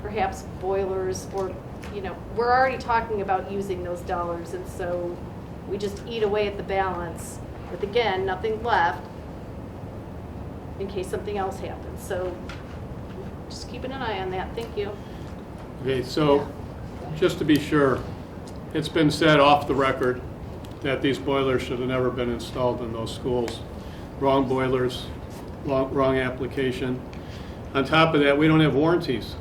perhaps boilers or, you know, we're already talking about using those dollars, and so we just eat away at the balance with, again, nothing left in case something else happens. So just keeping an eye on that. Thank you. Okay, so just to be sure, it's been said off the record that these boilers should have never been installed in those schools. Wrong boilers, wrong application. On top of that, we don't have warranties.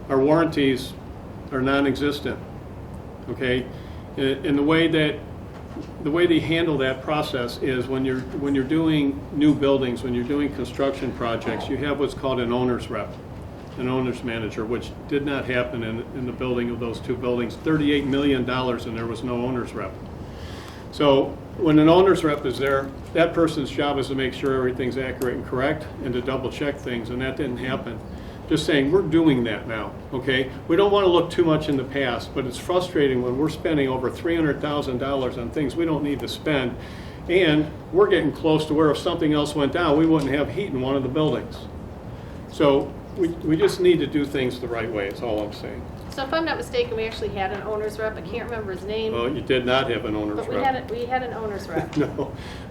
Our warranties are non-existent, okay? And the way they handle that process is when you're doing new buildings, when you're doing construction projects, you have what's called an owner's rep. an owner's manager, which did not happen in the building of those two buildings. $38 million and there was no owner's rep. So when an owner's rep is there, that person's job is to make sure everything's accurate and correct and to double check things, and that didn't happen. Just saying, we're doing that now, okay? We don't want to look too much in the past, but it's frustrating when we're spending over $300,000 on things we don't need to spend, and we're getting close to where if something else went down, we wouldn't have heat in one of the buildings. So we just need to do things the right way, is all I'm saying. So if I'm not mistaken, we actually had an owner's rep. I can't remember his name. Well, you did not have an owner's But rep. we had an owner's rep.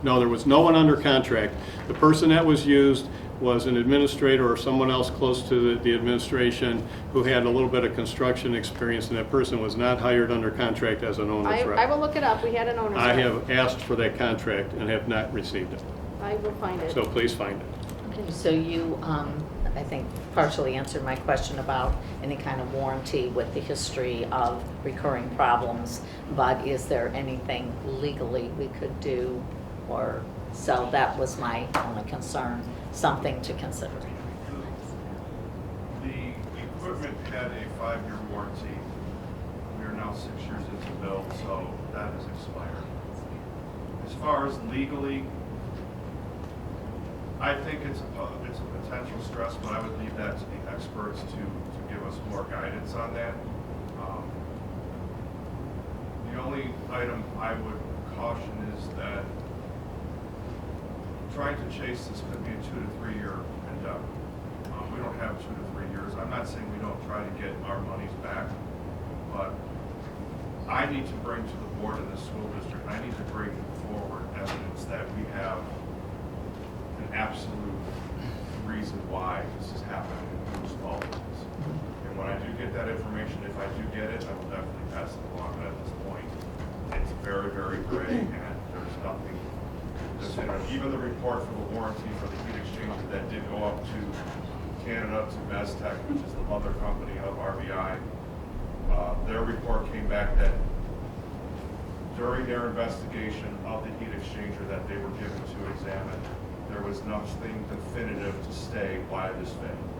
No, there was no one under contract. The person that was used was an administrator or someone else close to the administration who had a little bit of construction experience, and that person was not hired under contract as an owner's rep. I will look it up. We had an owner's rep. I have asked for that contract and have not received it. I will find it. So please find it. Okay, so you, I think, partially answered my question about any kind of warranty with the history of recurring problems, but is there anything legally we could do? Or, so that was my only concern, something to consider. The equipment had a 5-year warranty. We are now 6 years into the build, so that has expired. As far as legally, I think it's a potential stress, but I would leave that to the experts to give us more guidance on that. The only item I would caution is that trying to chase this could be a 2 to 3 year endeavor. We don't have 2 to 3 years. I'm not saying we don't try to get our monies back, but I need to bring to the board in the school district, I need to bring forward evidence that we have an absolute reason why this is happening and whose fault it is. And when I do get that information, if I do get it, I will definitely pass it along. But at this point, it's very, very gray, and there's nothing. Even the report for the warranty for the heat exchanger that did go up to Canada, to Mestech, which is the mother company of RBI, their report came back that during their investigation of the heat exchanger that they were given to examine, there was nothing definitive to say why this failed.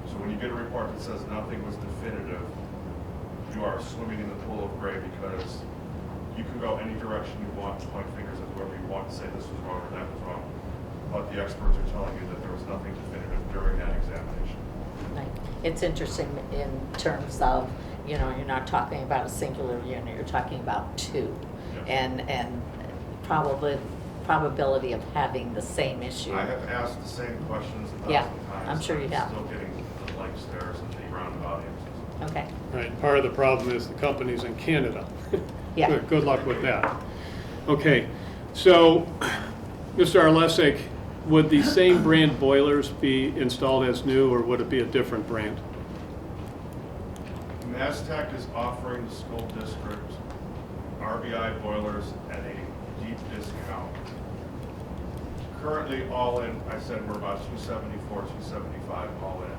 So when you get a report that says nothing was definitive, you are swimming in the pool of gray, because you can go any direction you want, point fingers at whoever you want, to say this was wrong or that was wrong. But the experts are telling you that there was nothing definitive during that examination. Right. It's interesting in terms of, you know, you're not talking about a singular unit, you're talking about two. Yes. And probability of having the same issue. I have asked the same questions 1,000 Yeah, times. I'm sure you have. Still getting the blank stares and the roundabout answers. Okay. Right, part of the problem is the company's in Canada. Yeah. Good luck with that. Okay, so, Mr. Arlesek, would the same brand boilers be installed as new, or would it be a different brand? Mastech is offering the school district RBI boilers at a deep discount. Currently, all in, I said we're about $274, $275 all in.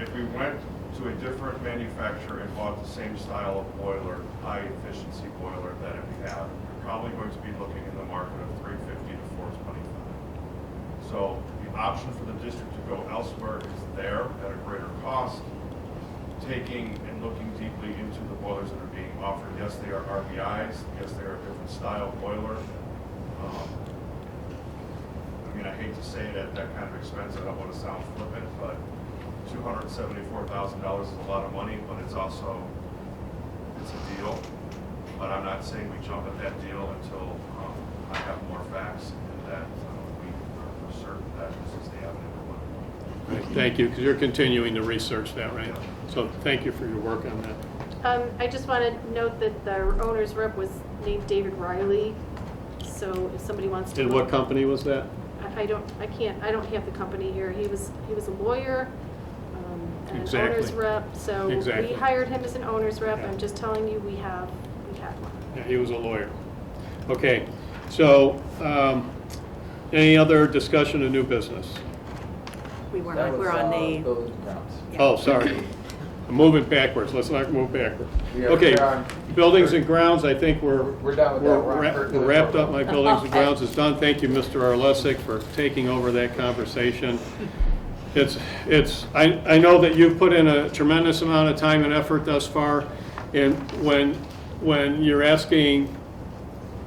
If we went to a different manufacturer and bought the same style of boiler, high efficiency boiler that we have, we're probably going to be looking in the market of $350 to $425. So the option for the district to go elsewhere is there at a greater cost. Taking and looking deeply into the boilers that are being offered, yes, they are RBIs, yes, they are a different style boiler. I mean, I hate to say it at that kind of expense, I don't want to sound flippant, but $274,000 is a lot of money, but it's also, it's a deal. But I'm not saying we jump at that deal until I have more facts and that we are for certain that this is the avenue we're looking Right, thank you, because you're continuing to research that, right? So thank you for your work on that. I just want to note that the owner's rep was named David Riley, so if somebody wants to. And what company was that? I don't have the company here. He was a lawyer, and an Exactly. owner's rep, so Exactly. we hired him as an owner's rep. Yeah. I'm just telling you, we had one. Yeah, he was a lawyer. Okay, so, any other discussion of new business? We we're on the, Buildings and grounds. Oh, sorry. I'm moving backwards. Let's not move backwards. Yeah, Okay, we're on- buildings and grounds, I think we're done with that. We're on we're wrapped up. My buildings and Okay. grounds is done. Thank you, Mr. Arlesek, for taking over that conversation. I know that you've put in a tremendous amount of time and effort thus far, and when you're asking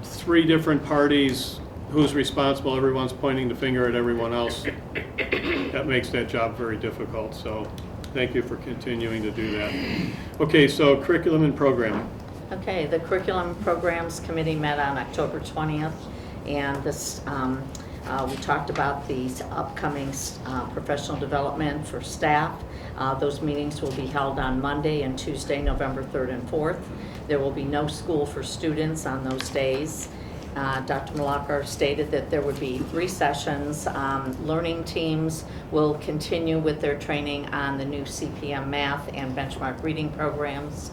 3 different parties who's responsible, everyone's pointing the finger at everyone else, that makes that job very difficult, so thank you for continuing to do that. Okay, so curriculum and programming. Okay, the Curriculum Programs Committee met on October 20th, and this, we talked about these upcoming professional development for staff. Those meetings will be held on Monday and Tuesday, November 3rd and 4th. There will be no school for students on those days. Dr. Malakar stated that there would be 3 sessions. Learning teams will continue with their training on the new CPM math and benchmark reading programs.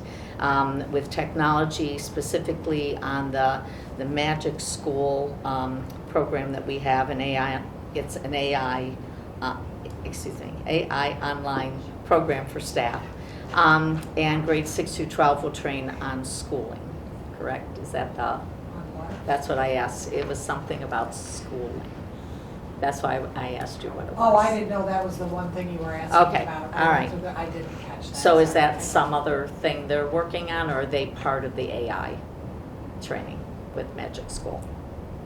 With technology, specifically on the Magic School program that we have, an AI, it's an AI online program for staff. And grades 6 through 12 will train on schooling, correct? Is that that's what I asked. It was something about schooling. That's why I asked you what it was. Oh, I didn't know that was the one thing you were asking Okay, about. all right. I didn't catch that. So is Sorry. that some other thing they're working on, or are they part of the AI training with Magic School?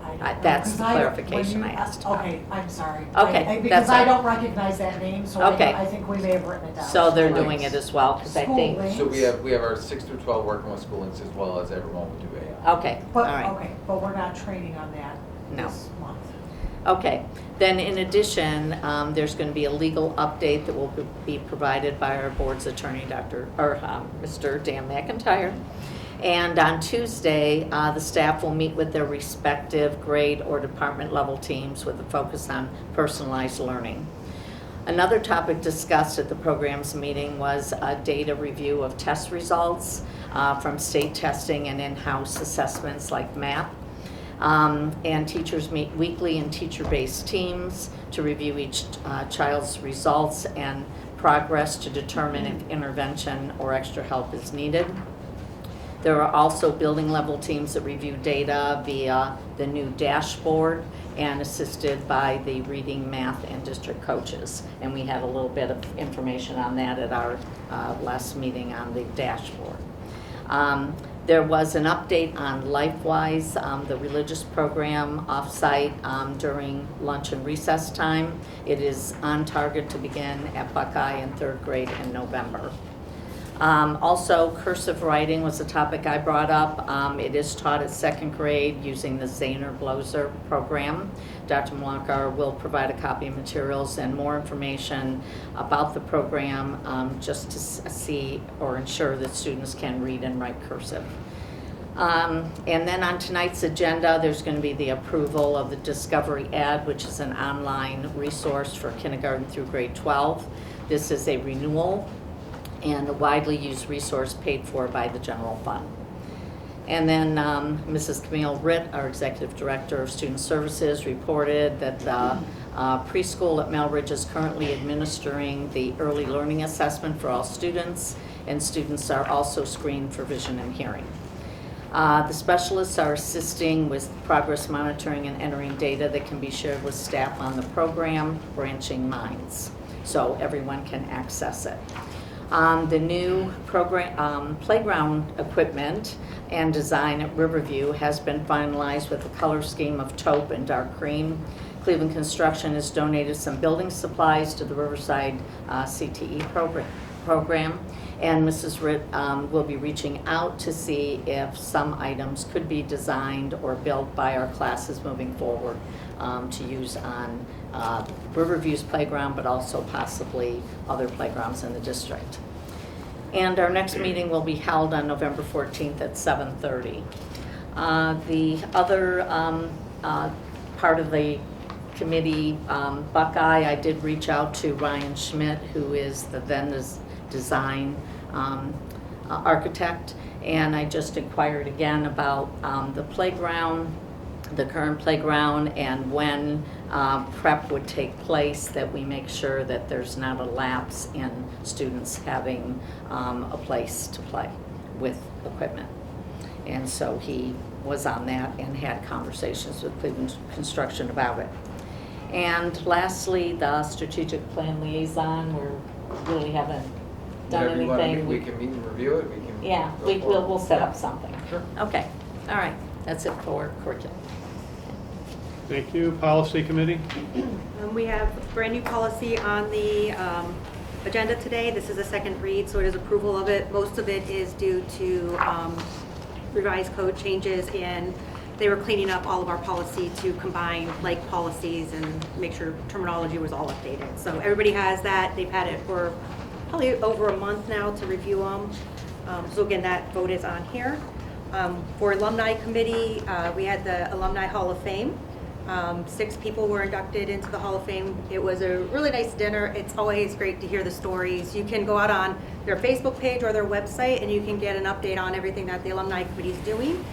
I don't know, That's 'cause the when clarification you- I asked about. Okay, I'm sorry. Okay, Because that's I all. don't recognize that name, so Okay. I think we may have written it down. So they're Right. doing it as well, because I think, Schooling. So we have our 6 through 12 working with school links as well as everyone will do AI. okay, all But, right. okay, but we're not training on that No. this month. Okay, then in addition, there's going to be a legal update that will be provided by our board's attorney, Mr. Dan McIntyre. And on Tuesday, the staff will meet with their respective grade or department level teams with a focus on personalized learning. Another topic discussed at the programs meeting was a data review of test results from state testing and in-house assessments like MAP. And teachers meet weekly in teacher-based teams to review each child's results and progress to determine if intervention or extra help is needed. There are also building level teams that review data via the new dashboard and assisted by the reading, math, and district coaches. And we had a little bit of information on that at our last meeting on the dashboard. There was an update on LifeWise, the religious program offsite during lunch and recess time. It is on target to begin at Buckeye in 3rd grade in November. Also, cursive writing was a topic I brought up. It is taught at 2nd grade using the Zahner-Bloser program. Dr. Malakar will provide a copy of materials and more information about the program just to see or ensure that students can read and write cursive. And then on tonight's agenda, there's going to be the approval of the Discovery Ed, which is an online resource for kindergarten through grade 12. This is a renewal and a widely used resource paid for by the general fund. And then Mrs. Camille Ritt, our Executive Director of Student Services, reported that the preschool at Melridge is currently administering the early learning assessment for all students, and students are also screened for vision and hearing. The specialists are assisting with progress monitoring and entering data that can be shared with staff on the program, Branching Minds, so everyone can access it. The new program, playground equipment and design at Riverview has been finalized with a color scheme of taupe and dark green. Cleveland Construction has donated some building supplies to the Riverside CTE program. And Mrs. Ritt will be reaching out to see if some items could be designed or built by our classes moving forward to use on Riverview's playground, but also possibly other playgrounds in the district. And our next meeting will be held on November 14th at 7:30. The other part of the committee, Buckeye, I did reach out to Ryan Schmidt, who is the Vendas design architect, and I just inquired again about the playground, the current playground, and when prep would take place, that we make sure that there's not a lapse in students having a place to play with equipment. And so he was on that and had conversations with Cleveland Construction about it. And lastly, the strategic plan liaison, we really haven't done Whenever you wanna meet, anything. we can meet and review it, we can. Yeah, go we'll forward. set up something. Sure. Okay, all right, that's it for curriculum. Thank you. Policy Committee? We have a brand new policy on the agenda today. This is a second read, so it is approval of it. Most of it is due to revised code changes, and they were cleaning up all of our policy to combine like policies and make sure terminology was all updated. So everybody has that. They've had it for probably over a month now to review them. So again, that vote is on here. For Alumni Committee, we had the Alumni Hall of Fame. 6 people were inducted into the Hall of Fame. It was a really nice dinner. It's always great to hear the stories. You can go out on their Facebook page or their website and you can get an update on everything that the Alumni Committee is doing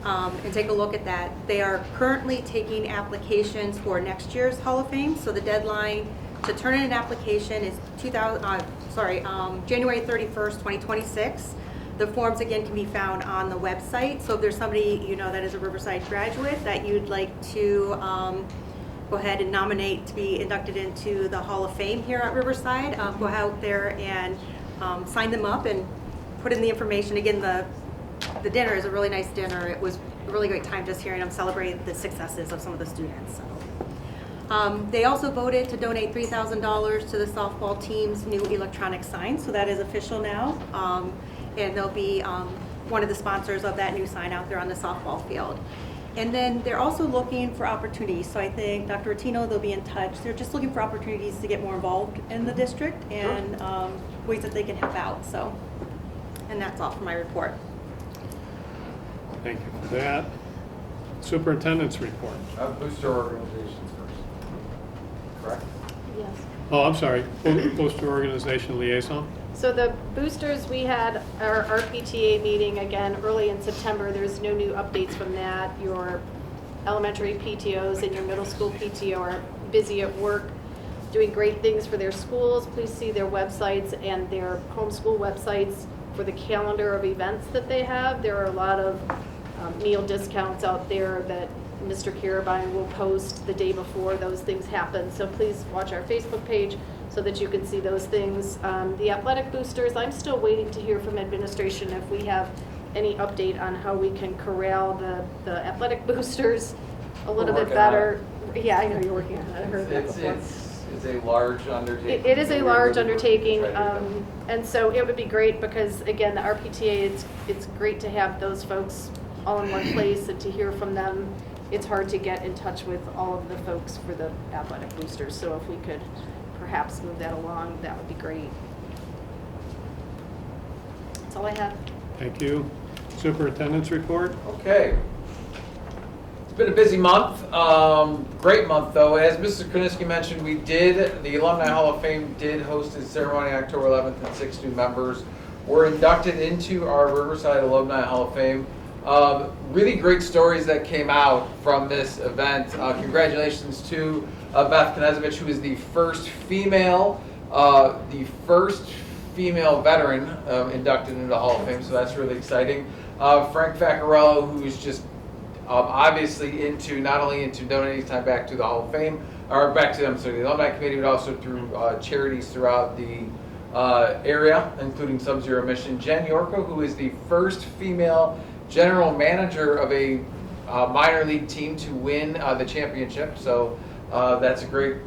and take a look at that. They are currently taking applications for next year's Hall of Fame. So the deadline to turn in an application is January 31st, 2026. The forms, again, can be found on the website. So if there's somebody you know that is a Riverside graduate that you'd like to go ahead and nominate to be inducted into the Hall of Fame here at Riverside, go out there and sign them up and put in the information. Again, the dinner is a really nice dinner. It was a really great time just hearing them celebrate the successes of some of the students. So. They also voted to donate $3,000 to the softball team's new electronic sign, so that is official now. And they'll be one of the sponsors of that new sign out there on the softball field. And then they're also looking for opportunities. So I think Dr. Rattino, they'll be in touch. They're just looking for opportunities to get more involved in the district and ways that they can help out. So, and that's all for my report. Thank you for that. Superintendent's report. Booster organizations first, correct? Yes. Oh, I'm sorry. Booster Organization Liaison? So the boosters, we had our RPTA meeting again early in September. There's no new updates from that. Your elementary PTOs and your middle school PTO are busy at work doing great things for their schools. Please see their websites and their homeschool websites for the calendar of events that they have. There are a lot of meal discounts out there that Mr. Carabine will post the day before those things happen. So please watch our Facebook page so that you can see those things. The athletic boosters, I'm still waiting to hear from administration if we have any update on how we can corral the athletic boosters a little bit better. Yeah, I know you're working on that. I heard that before. It's a large undertaking. It is a large undertaking, Try to do and so it would be great because, again, the RPTA, it's great to have those folks all in one place and to hear from them. It's hard to get in touch with all of the folks for the athletic boosters, so if we could perhaps move that along, that would be great. That's all I have. Thank you. Superintendent's report? Okay. It's been a busy month. Great month, though. As Mrs. Kroniski mentioned, the Alumni Hall of Fame did host its ceremony October 11th, and 6 new members were inducted into our Riverside Alumni Hall of Fame. Really great stories that came out from this event. Congratulations to Beth Knezovich, who is the first female veteran inducted into the Hall of Fame, so that's really exciting. Frank Faccarello, who is just obviously not only into donating time back to the Hall of Fame, or back to the Alumni Committee, but also through charities throughout the area, including Sub-Zero Mission. Jen Yorko, who is the first female general manager of a minor league team to win the championship, so that's a great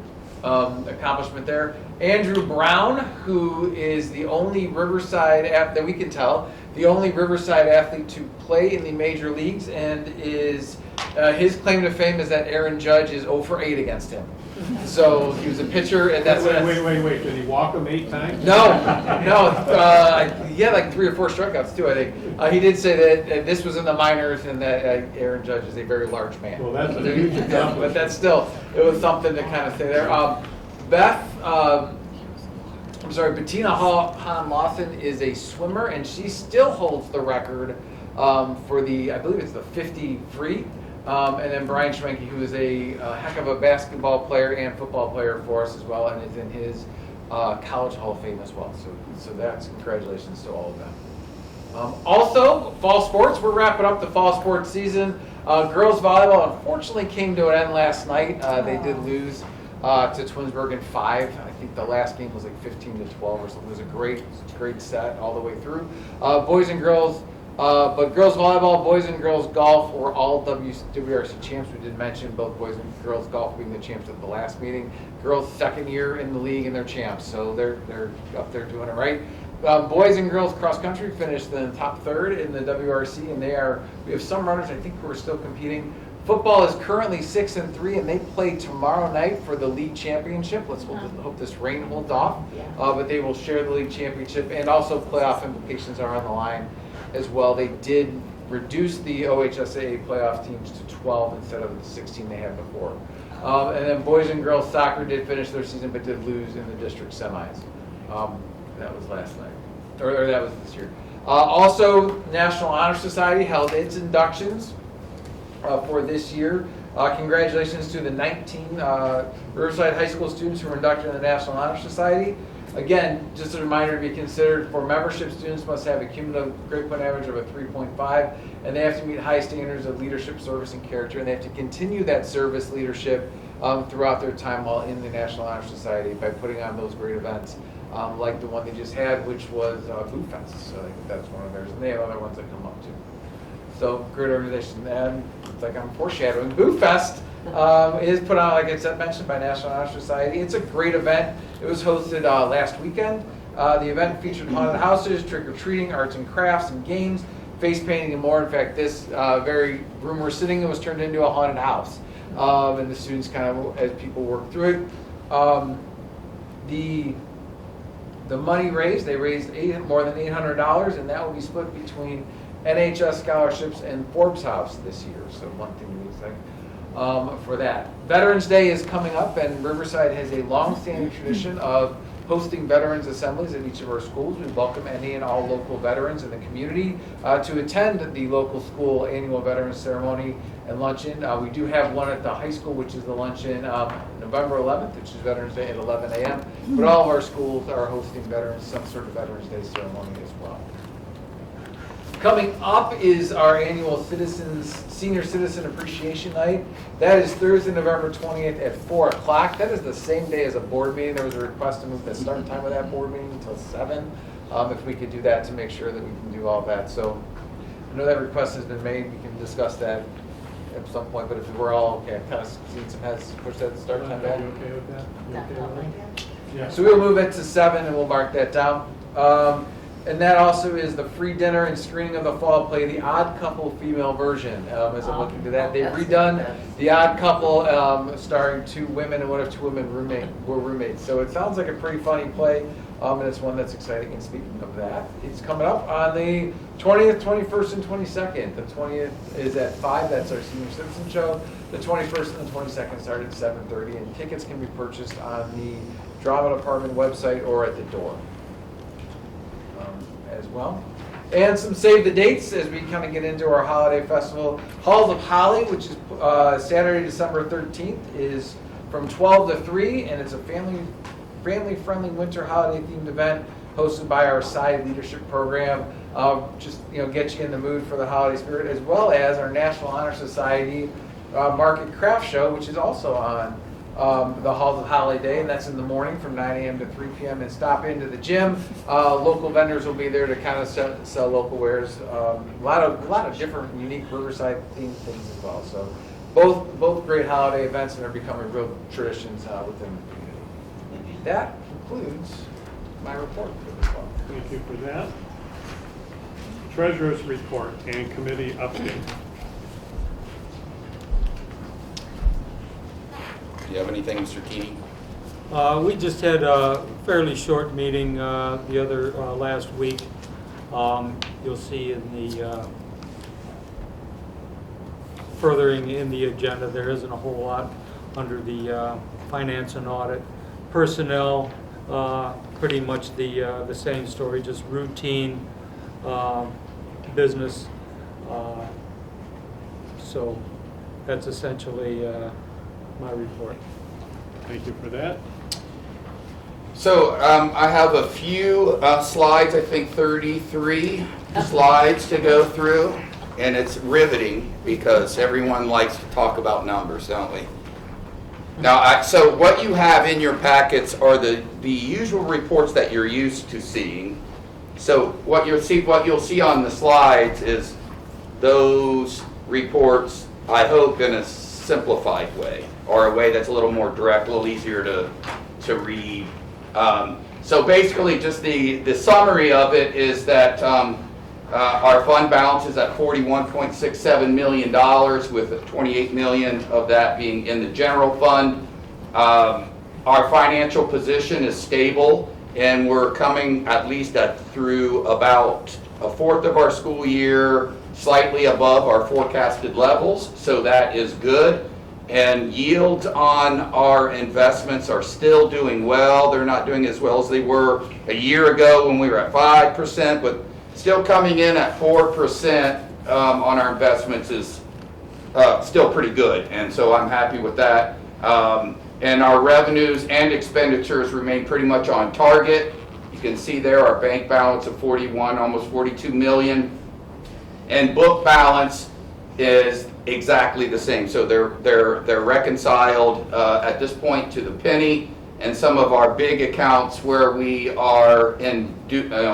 accomplishment there. Andrew Brown, who is the only Riverside that we can tell, the only Riverside athlete to play in the major leagues, and is his claim to fame is that Aaron Judge is 0 for 8 against him. So he was a pitcher, and that's Wait. Did he walk him 8 times? No. He had like 3 or 4 strikeouts too, I think. He did say that this was in the minors, and that Aaron Judge is a very large man. Well, that's a huge accomplishment. But that's still, it was something to kind of say there. Bettina Hahn Lawson is a swimmer, and she still holds the record for I believe it's the 50 free. And then Brian Schmenke, who is a heck of a basketball player and football player for us as well, and is in his College Hall of Fame as well. So that's congratulations to all of them. Also, fall sports. We're wrapping up the fall sports season. Girls volleyball unfortunately came to an end last night. They did lose to Twinsburg in 5. I think the last game was like 15-12 or something. It was a great set all the way through. Boys and girls, but girls volleyball, boys and girls golf were all WRC champs. We did mention both boys and girls golf being the champs at the last meeting. Girls second year in the league and they're champs, so they're up there doing it right. Boys and girls cross country finished in the top third in the WRC, and we have some runners I think who are still competing. Football is currently 6-3, and they play tomorrow night for the league championship. Let's hope this rain holds off, but they will share the league championship, and also playoff implications are on the line as well. They did reduce the OHSAA playoff teams to 12 instead of the 16 they had before. And then boys and girls soccer did finish their season, but did lose in the district semis. That was last night, or that was this year. Also, National Honor Society held its inductions for this year. Congratulations to the 19 Riverside High School students who were inducted in the National Honor Society. Again, just a reminder to be considered, for membership, students must have a cumulative grade point average of a 3.5, and they have to meet high standards of leadership, service, and character, and they have to continue that service leadership throughout their time while in the National Honor Society by putting on those great events. Like the one they just had, which was Boo Fest. So I think that's one of theirs. And they have other ones that come up too. So great organization. And it's like I'm foreshadowing. Boo Fest is put on, like I said, mentioned by National Honor Society. It's a great event. It was hosted last weekend. The event featured haunted houses, trick-or-treating, arts and crafts, and games, face painting, and more. In fact, this very room we're sitting in was turned into a haunted house. And the students kind of, as people worked through it, the money raised, they raised more than $800, and that will be split between NHS scholarships and Forbes House this year. So one thing to think for that. Veterans Day is coming up, and Riverside has a long-standing tradition of hosting veterans assemblies at each of our schools. We welcome any and all local veterans in the community to attend the local school annual veterans ceremony and luncheon. We do have one at the high school, which is the luncheon November 11th, which is Veterans Day at 11 a.m. But all of our schools are hosting some sort of Veterans Day ceremony as well. Coming up is our annual Senior Citizen Appreciation Night. That is Thursday, November 20th at 4 o'clock. That is the same day as a board meeting. There was a request to move the start time of that board meeting until 7. If we could do that to make sure that we can do all of that. So I know that request has been made. We can discuss that at some point, but if we're all okay, I've kind of seen some heads push that start time back. Are you okay with that? You okay with that? Yeah. So we'll move it to 7 and we'll mark that down. And that also is the free dinner and screening of the fall play, The Odd Couple female version. As I'm looking to that, they've redone The Odd Couple, starring 2 women, and one of 2 women were roommates. So it sounds like a pretty funny play, and it's one that's exciting. And speaking of that, it's coming up on the 20th, 21st, and 22nd. The 20th is at 5. That's our senior citizen show. The 21st and the 22nd start at 7:30, and tickets can be purchased on the Drama Department website or at the door. As well. And some save the dates as we kind of get into our holiday festival. Halls of Holly, which is Saturday, December 13th, is from 12 to 3, and it's a family-friendly winter holiday themed event hosted by our SCI leadership program. Just get you in the mood for the holiday spirit, as well as our National Honor Society Market Craft Show, which is also on the Halls of Holiday, and that's in the morning from 9 a.m. to 3 p.m. And stop into the gym. Local vendors will be there to kind of sell local wares. A lot of different, unique Riverside themed things as well. So both great holiday events, and are becoming real traditions within the community. That concludes my report for this one. Thank you for that. Treasurer's report and committee update. Do you have anything, Mr. Keeney? We just had a fairly short meeting the other last week. You'll see in the furthering in the agenda, there isn't a whole lot under the finance and audit. Personnel, pretty much the same story, just routine business. So that's essentially my report. Thank you for that. So I have a few slides, I think 33 slides to go through, and it's riveting because everyone likes to talk about numbers, don't we? Now, so what you have in your packets are the usual reports that you're used to seeing. So what you'll see on the slides is those reports, I hope, in a simplified way, or a way that's a little more direct, a little easier to read. So basically, just the summary of it is that our fund balance is at $41.67 million, with $28 million of that being in the general fund. Our financial position is stable, and we're coming at least through about a fourth of our school year, slightly above our forecasted levels, so that is good. And yields on our investments are still doing well. They're not doing as well as they were a year ago when we were at 5%, but still coming in at 4% on our investments is still pretty good, and so I'm happy with that. And our revenues and expenditures remain pretty much on target. You can see there our bank balance of 41, almost 42 million, and book balance is exactly the same. So they're reconciled at this point to the penny. And some of our big accounts where we are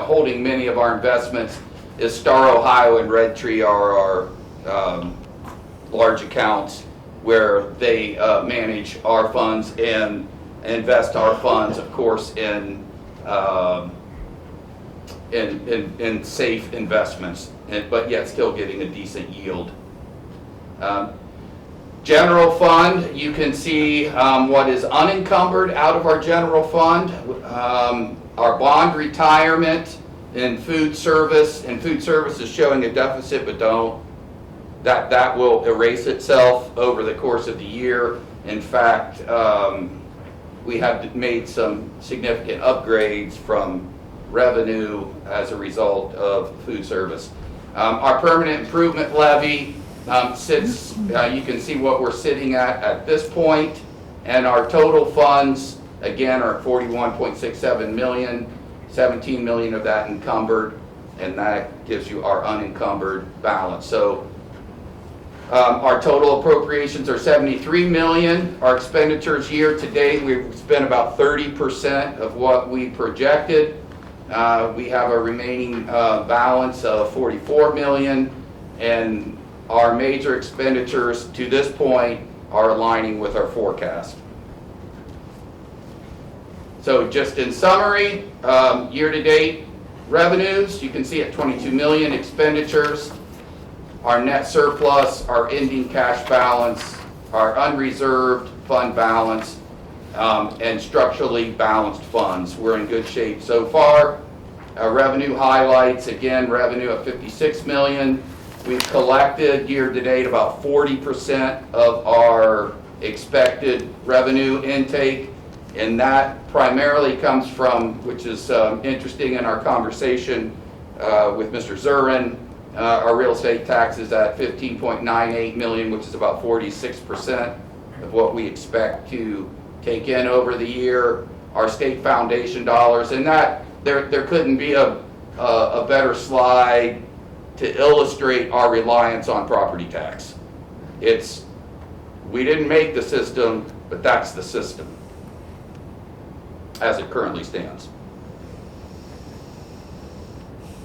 holding many of our investments is Star Ohio and Red Tree are our large accounts where they manage our funds and invest our funds, of course, in safe investments, but yet still getting a decent yield. General fund, you can see what is unencumbered out of our general fund. Our bond retirement and food service is showing a deficit, but that will erase itself over the course of the year. In fact, we have made some significant upgrades from revenue as a result of food service. Our permanent improvement levy sits, you can see what we're sitting at this point, and our total funds, again, are 41.67 million, 17 million of that encumbered, and that gives you our unencumbered balance. So our total appropriations are 73 million. Our expenditures year to date, we've spent about 30% of what we projected. We have a remaining balance of 44 million, and our major expenditures to this point are aligning with our forecast. So just in summary, year-to-date revenues, you can see at 22 million, expenditures, our net surplus, our ending cash balance, our unreserved fund balance, and structurally balanced funds. We're in good shape so far. Revenue highlights, again, revenue of 56 million. We've collected year-to-date about 40% of our expected revenue intake, and that primarily comes from, which is interesting in our conversation with Mr. Zurin, our real estate taxes at 15.98 million, which is about 46% of what we expect to take in over the year. Our state foundation dollars, and that there couldn't be a better slide to illustrate our reliance on property tax. We didn't make the system, but that's the system as it currently stands.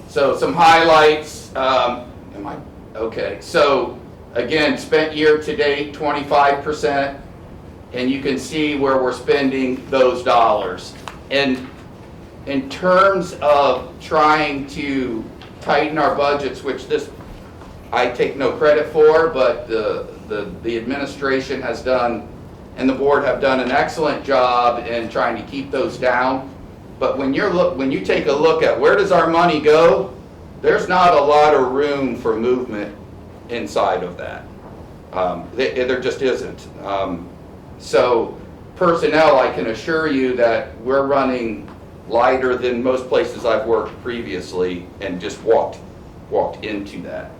So some highlights. Okay? So again, spent year to date 25%, and you can see where we're spending those dollars. And in terms of trying to tighten our budgets, which I take no credit for, but the administration has done and the board have done an excellent job in trying to keep those down. But when you take a look at where does our money go, there's not a lot of room for movement inside of that. There just isn't. So personnel, I can assure you that we're running lighter than most places I've worked previously, and just walked into that.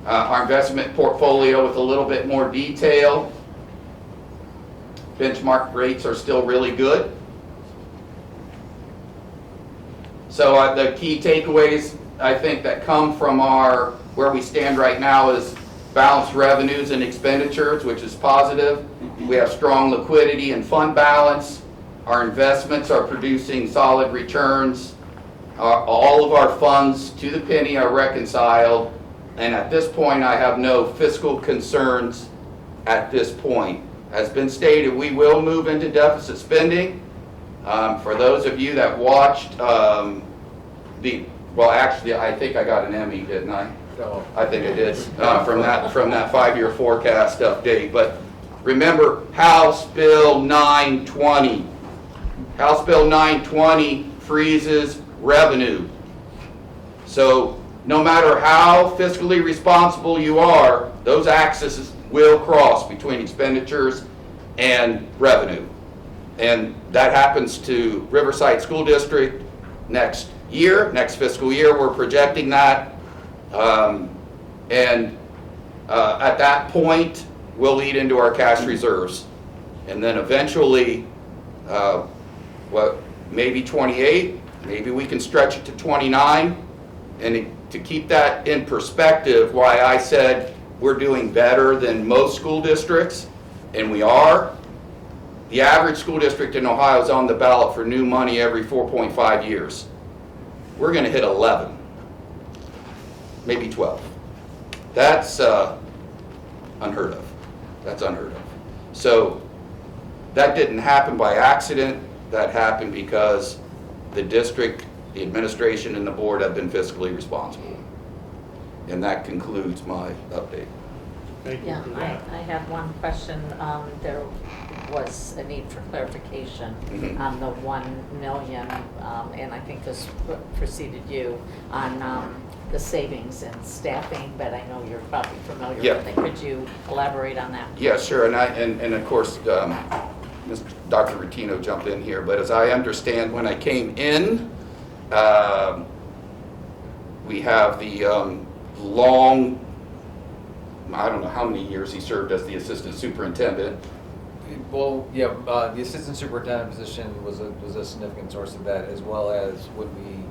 Our investment portfolio with a little bit more detail. Benchmark rates are still really good. So the key takeaways, I think, that come from where we stand right now is balanced revenues and expenditures, which is positive. We have strong liquidity and fund balance. Our investments are producing solid returns. All of our funds to the penny are reconciled. And at this point, I have no fiscal concerns at this point. As been stated, we will move into deficit spending. For those of you that watched well, actually, I think I got an Emmy, didn't I? No. I think I did, from that 5-year forecast update. But remember, House Bill 920. House Bill 920 freezes revenue. So no matter how fiscally responsible you are, those axes will cross between expenditures and revenue. And that happens to Riverside School District next fiscal year. We're projecting that. At that point, we'll lead into our cash reserves. And then eventually, maybe 28, maybe we can stretch it to 29. And to keep that in perspective, why I said we're doing better than most school districts, and we are. The average school district in Ohio is on the ballot for new money every 4.5 years. We're going to hit 11, maybe 12. That's unheard of. That's unheard of. So that didn't happen by accident. That happened because the district, the administration, and the board have been fiscally responsible. And that concludes my update. Thank you Yeah, for that. I have one question. There was a need for clarification on the 1 million, and I think this preceded you, on the savings and staffing, but I know you're probably familiar Yeah. with it. Could you elaborate on that? Yeah, sure, and of course, Dr. Rutino jumped in here, but as I understand, when I came in, we have the long, I don't know how many years he served as the assistant superintendent. Well, yeah, the assistant superintendent position was a significant source of that, as well as when we,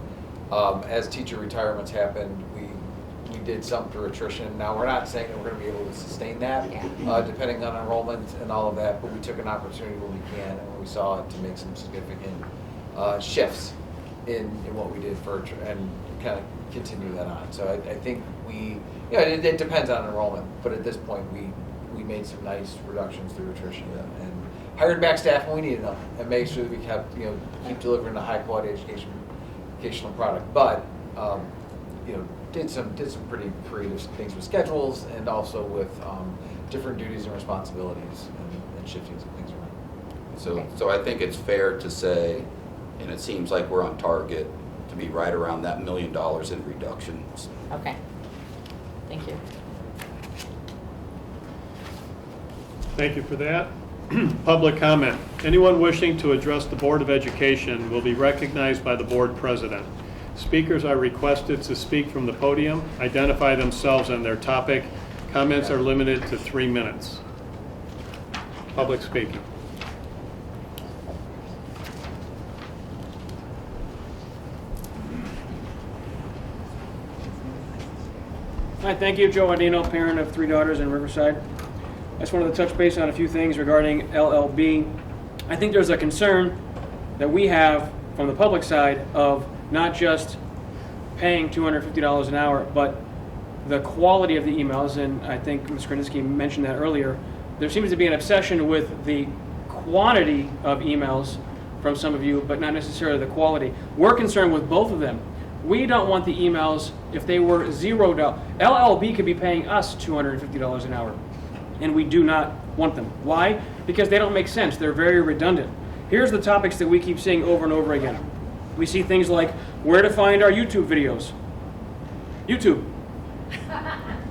as teacher retirements happened, we did some through attrition. Now, we're not saying that we're going to be able to sustain that, depending on enrollment and all of that, but we took an opportunity when we can and when we saw it to make some significant shifts in what we did and kind of continue that on. So I think it depends on enrollment, but at this point we made some nice reductions through attrition and hired back staff when we needed them and made sure that we kept keep delivering a high quality educational product. But did some pretty creative things with schedules and also with different duties and responsibilities and shifting some things around. So I think it's fair to say, and it seems like we're on target to be right around that $1 million in reductions. Okay. Thank you. Thank you for that. Public comment. Anyone wishing to address the Board of Education will be recognized by the board president. Speakers are requested to speak from the podium, identify themselves and their topic. Comments are limited to 3 minutes. Public speaking. Hi, thank you. Joe Adino, parent of 3 daughters in Riverside. I just wanted to touch base on a few things regarding LLB. I think there's a concern that we have from the public side of not just paying $250 an hour, but the quality of the emails, and I think Ms. Kraniski mentioned that earlier. There seems to be an obsession with the quantity of emails from some of you, but not necessarily the quality. We're concerned with both of them. We don't want the emails if they were $0. LLB could be paying us $250 an hour, and we do not want them. Why? Because they don't make sense. They're very redundant. Here's the topics that we keep seeing over and over again. We see things like where to find our YouTube videos. YouTube.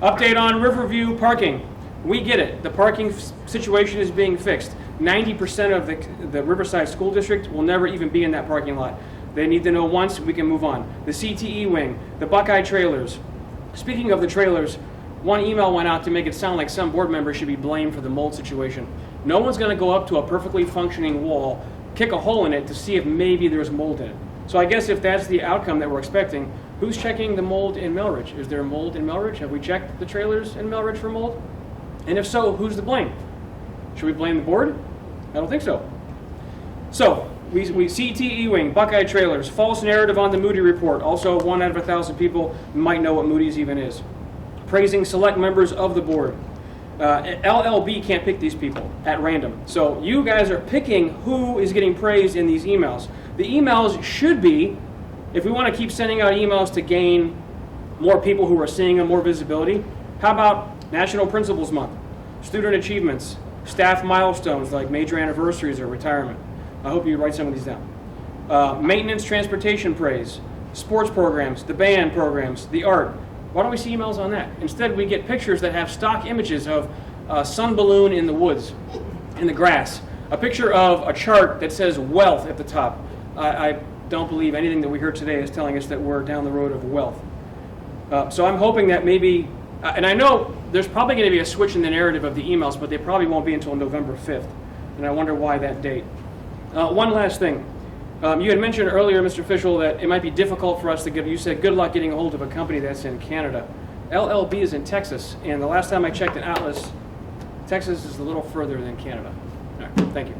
Update on Riverview parking. We get it. The parking situation is being fixed. 90% of the Riverside School District will never even be in that parking lot. They need to know once, we can move on. The CTE wing, the Buckeye trailers. Speaking of the trailers, one email went out to make it sound like some board member should be blamed for the mold situation. No one's going to go up to a perfectly functioning wall, kick a hole in it to see if maybe there's mold in it. So I guess if that's the outcome that we're expecting, Who's checking the mold in Melridge? Is there mold in Melridge? Have we checked the trailers in Melridge for mold? And if so, who's to blame? Should we blame the board? I don't think so. So, we CTE Wing, Buckeye Trailers, false narrative on the Moody Report. Also, 1 out of 1,000 people might know what Moody's even is. Praising select members of the board. LLB can't pick these people at random. So you guys are picking who is getting praised in these emails. The emails should be, if we want to keep sending out emails to gain more people who are seeing them, more visibility, how about National Principals Month, student achievements, staff milestones like major anniversaries or retirement. I hope you write some of these down. Maintenance, transportation praise, sports programs, the band programs, the art. Why don't we see emails on that? Instead, we get pictures that have stock images of a sun balloon in the woods, in the grass, a picture of a chart that says wealth at the top. I don't believe anything that we heard today is telling us that we're down the road of wealth. So I'm hoping that maybe, and I know there's probably going to be a switch in the narrative of the emails, but they probably won't be until November 5th. And I wonder why that date. One last thing. You had mentioned earlier, Mr. Fischel, that it might be difficult for us to get, you said good luck getting a hold of a company that's in Canada. LLB is in Texas, and the last time I checked in Atlas, Texas is a little further than Canada. All right, thank you.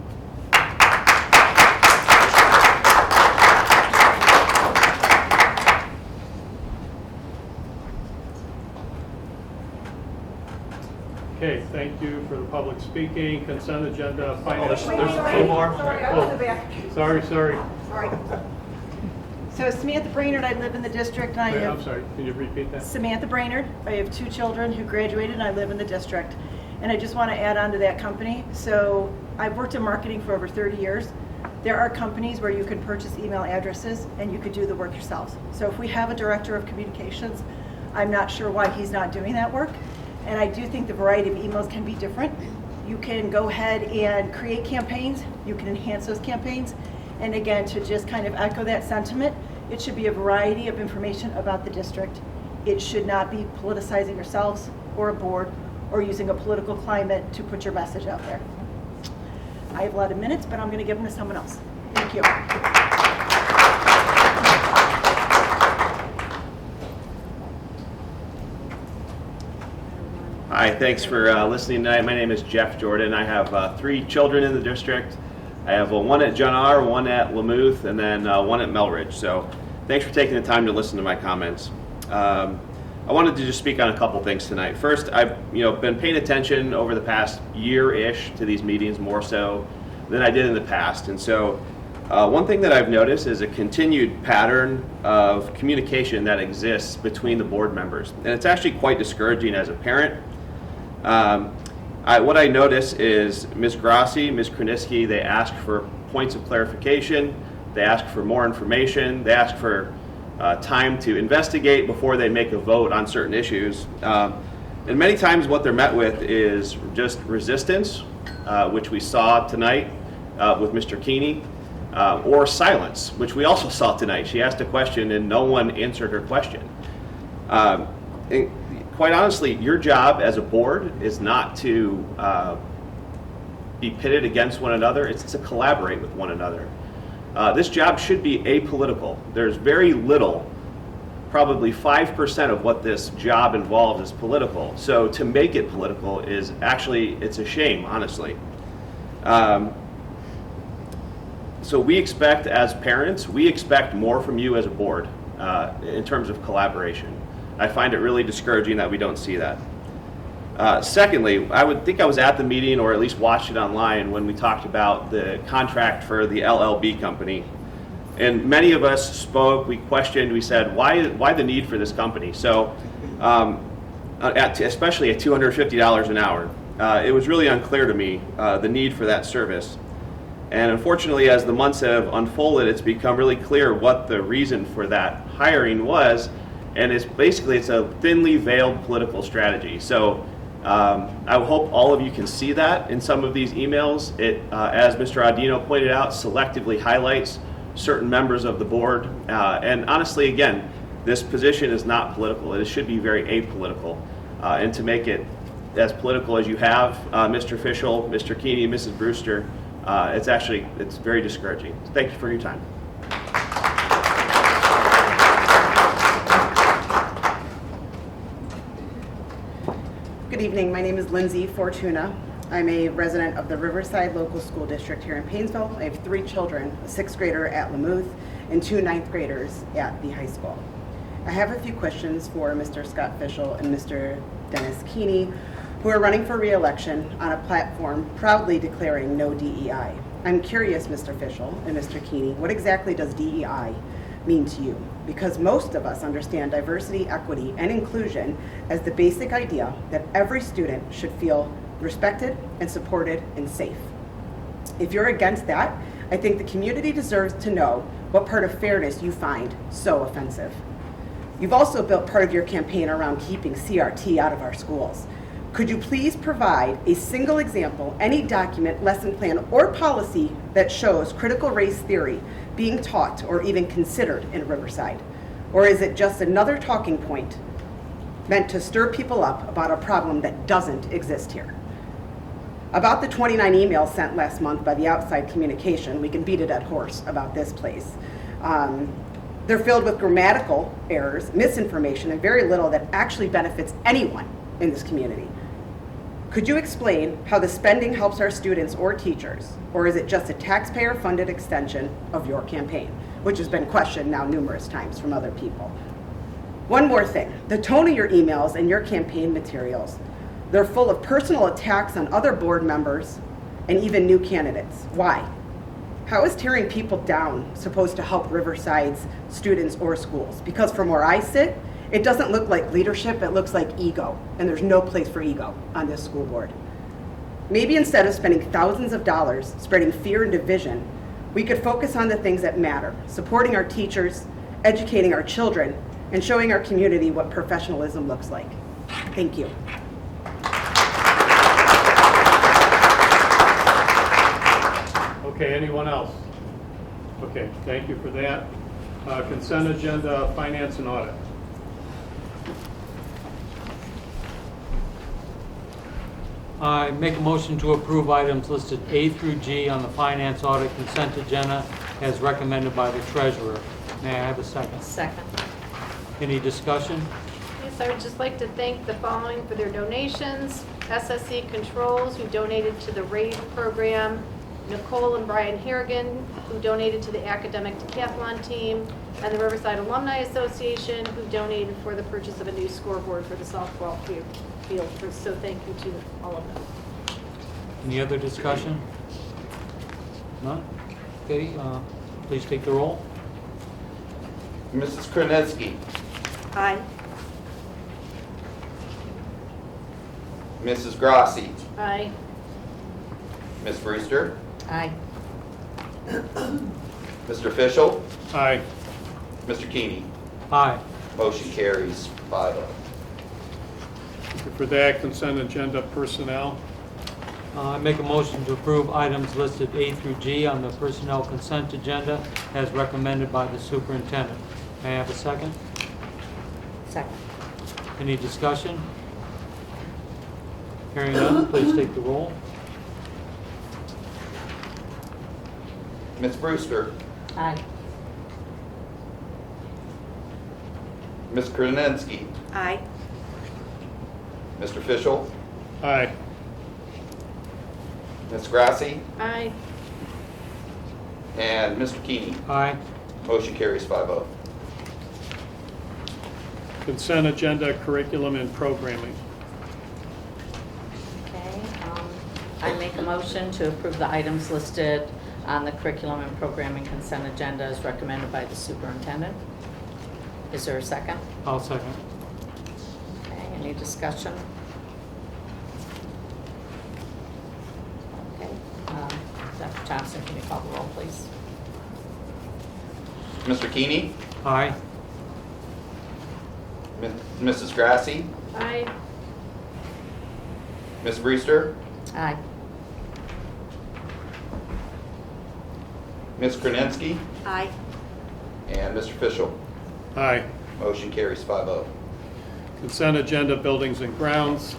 Okay, thank you for the public speaking. Consent agenda. Finance. There's two more. Sorry, I was in the back. Sorry. Sorry. So Samantha Brainerd, I live in the district, and I have... I'm sorry, can you repeat that? Samantha Brainerd. I have 2 children who graduated, and I live in the district. And I just want to add on to that company. So I've worked in marketing for over 30 years. There are companies where you can purchase email addresses, and you could do the work yourselves. So if we have a director of communications, I'm not sure why he's not doing that work. And I do think the variety of emails can be different. You can go ahead and create campaigns. You can enhance those campaigns. And again, to just kind of echo that sentiment, it should be a variety of information about the district. It should not be politicizing yourselves or a board or using a political climate to put your message out there. I have a lot of minutes, but I'm going to give them to someone else. Thank you. Hi, thanks for listening tonight. My name is Jeff Jordan. I have 3 children in the district. I have one at John R., one at Lamuth, and then one at Melridge. So thanks for taking the time to listen to my comments. I wanted to just speak on a couple things tonight. First, I've been paying attention over the past year-ish to these meetings more so than I did in the past. And so one thing that I've noticed is a continued pattern of communication that exists between the board members. And it's actually quite discouraging as a parent. What I notice is Ms. Grassi, Ms. Kroniski, they ask for points of clarification, they ask for more information, they ask for time to investigate before they make a vote on certain issues. And many times what they're met with is just resistance, which we saw tonight with Mr. Keeney, or silence, which we also saw tonight. She asked a question and no one answered her question. Quite honestly, your job as a board is not to be pitted against one another, it's to collaborate with one another. This job should be apolitical. There's very little, probably 5% of what this job involves is political. So to make it political is actually, it's a shame, honestly. So we expect, as parents, we expect more from you as a board in terms of collaboration. I find it really discouraging that we don't see that. Secondly, I would think I was at the meeting or at least watched it online when we talked about the contract for the LLB company. And many of us spoke, we questioned, we said, why the need for this company? So, especially at $250 an hour, it was really unclear to me the need for that service. And unfortunately, as the months have unfolded, it's become really clear what the reason for that hiring was. And it's a thinly veiled political strategy. So I hope all of you can see that in some of these emails. It, as Mr. Audino pointed out, selectively highlights certain members of the board. And honestly, again, this position is not political. It should be very apolitical. And to make it as political as you have, Mr. Fischel, Mr. Keeney, Mrs. Brewster, it's very discouraging. Thank you for your time. Good evening. My name is Lindsay Fortuna. I'm a resident of the Riverside Local School District here in Painesville. I have 3 children, a 6th grader at Lamouth and 2 9th graders at the high school. I have a few questions for Mr. Scott Fischel and Mr. Dennis Keeney, who are running for re-election on a platform proudly declaring no DEI. I'm curious, Mr. Fischel and Mr. Keeney, what exactly does DEI mean to you? Because most of us understand diversity, equity, and inclusion as the basic idea that every student should feel respected and supported and safe. If you're against that, I think the community deserves to know what part of fairness you find so offensive. You've also built part of your campaign around keeping CRT out of our schools. Could you please provide a single example, any document, lesson plan, or policy that shows critical race theory being taught or even considered in Riverside? Or is it just another talking point meant to stir people up about a problem that doesn't exist here? About the 29 emails sent last month by the outside communication, we can beat a dead horse about this place. They're filled with grammatical errors, misinformation, and very little that actually benefits anyone in this community. Could you explain how the spending helps our students or teachers, or is it just a taxpayer-funded extension of your campaign, which has been questioned now numerous times from other people? One more thing, the tone of your emails and your campaign materials, they're full of personal attacks on other board members and even new candidates. Why? How is tearing people down supposed to help Riverside's students or schools? Because from where I sit, it doesn't look like leadership, it looks like ego, and there's no place for ego on this school board. Maybe instead of spending thousands of dollars spreading fear and division, we could focus on the things that matter, supporting our teachers, educating our children, and showing our community what professionalism looks like. Thank you. Okay, anyone else? Okay, thank you for that. Consent agenda, finance and audit. I make a motion to approve items listed A through G on the finance audit consent agenda as recommended by the treasurer. May I have a second? Second. Any discussion? Yes, I would just like to thank the following for their donations. SSC Controls, who donated to the RAVE program, Nicole and Brian Harrigan, who donated to the academic decathlon team, and the Riverside Alumni Association, who donated for the purchase of a new scoreboard for the softball field. So thank you to all of them. Any other discussion? None? Okay, please take the roll. Mrs. Kronetsky. Aye. Mrs. Grassi. Aye. Ms. Brewster. Aye. Mr. Fischel. Aye. Mr. Keeney. Aye. Motion carries 5-0. For that, consent agenda, personnel. I make a motion to approve items listed A through G on the personnel consent agenda as recommended by the superintendent. May I have a second? Second. Any discussion? Hearing none, please take the roll. Ms. Brewster. Aye. Ms. Kronetsky. Aye. Mr. Fischel. Aye. Ms. Grassi. Aye. And Mr. Keeney. Aye. Motion carries 5-0. Consent agenda, curriculum and programming. Okay, I make a motion to approve the items listed on the curriculum and programming consent agenda as recommended by the superintendent. Is there a second? I'll second. Okay, any discussion? Okay, Dr. Thompson, can you call the roll, please? Mr. Keeney. Aye. Mrs. Grassi. Aye. Ms. Brewster. Aye. Ms. Kronetsky. Aye. And Mr. Fischel. Aye. Motion carries 5-0. Consent agenda, buildings and grounds.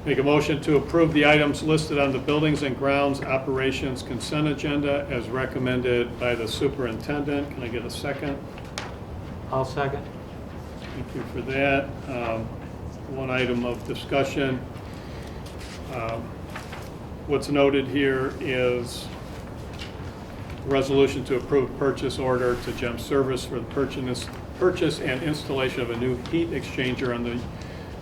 Make a motion to approve the items listed on the buildings and grounds operations consent agenda as recommended by the superintendent. Can I get a second? I'll second. Thank you for that. One item of discussion. What's noted here is resolution to approve purchase order to Gem Service for the purchase and installation of a new heat exchanger on the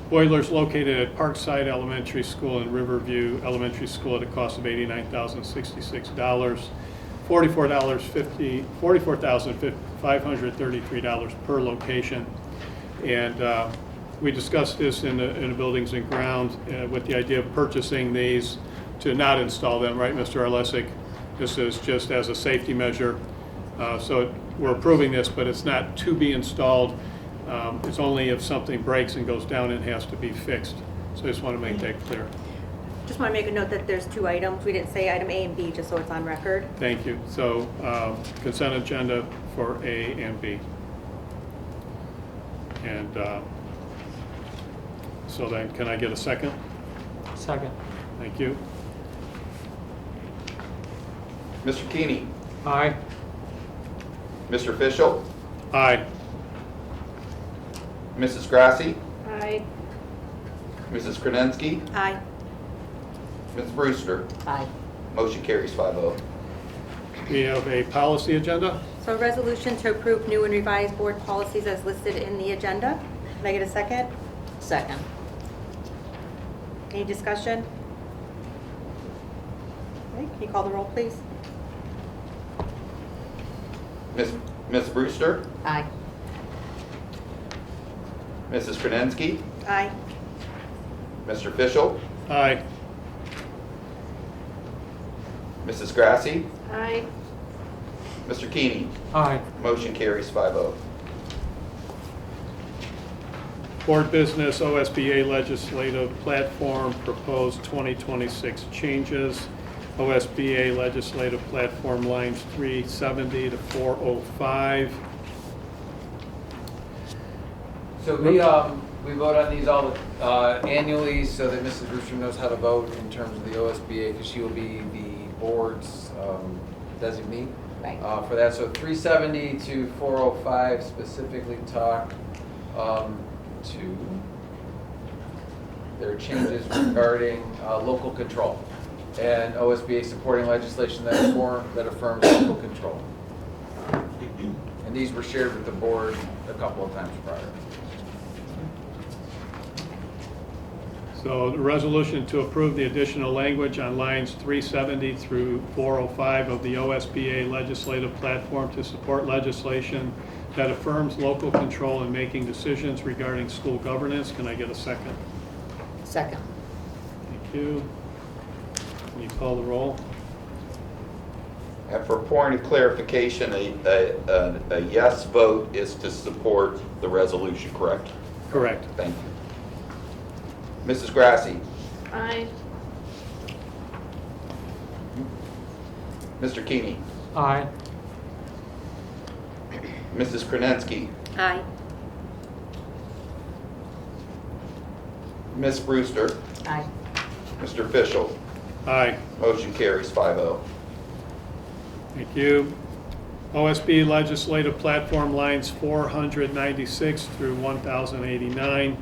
boilers located at Parkside Elementary School and Riverview Elementary School at a cost of $89,066, $44,533 per location. And we discussed this in the Buildings and Grounds with the idea of purchasing these to not install them, right, Mr. Alesic? This is just as a safety measure. So we're approving this, but it's not to be installed. It's only if something breaks and goes down and has to be fixed. So I just want to make that clear. Just want to make a note that there's two items. We didn't say item A and B, just so it's on record. Thank you. So consent agenda for A and B. And so then, can I get a second? Second. Thank you. Mr. Keeney? Aye. Mr. Fischel? Aye. Mrs. Grassi? Aye. Mrs. Krenensky? Aye. Ms. Brewster? Aye. Motion carries 5-0. We have a policy agenda. So resolution to approve new and revised board policies as listed in the agenda. Can I get a second? Second. Any discussion? Okay, can you call the roll, please? Ms. Brewster? Aye. Mrs. Krenensky? Aye. Mr. Fischel? Aye. Mrs. Grassi? Aye. Mr. Keeney? Aye. Motion carries 5-0. Board business, OSBA legislative platform, proposed 2026 changes. OSBA legislative platform lines 370 to 405. So we vote on these all annually so that Mrs. Brewster knows how to vote in terms of the OSBA, because she will be the board's designee. Right. For that. So 370 to 405 specifically talk to their changes regarding local control and OSBA supporting legislation that affirms local control. And these were shared with the board a couple of times prior. So the resolution to approve the additional language on lines 370 through 405 of the OSBA legislative platform to support legislation that affirms local control in making decisions regarding school governance. Can I get a second? Second. Thank you. Can you call the roll? And for point of clarification, a yes vote is to support the resolution, correct? Correct. Thank you. Mrs. Grassi? Aye. Mr. Keeney? Aye. Mrs. Krenensky? Aye. Ms. Brewster? Aye. Mr. Fischel? Aye. Motion carries 5-0. Thank you. OSB legislative platform lines 496 through 1089.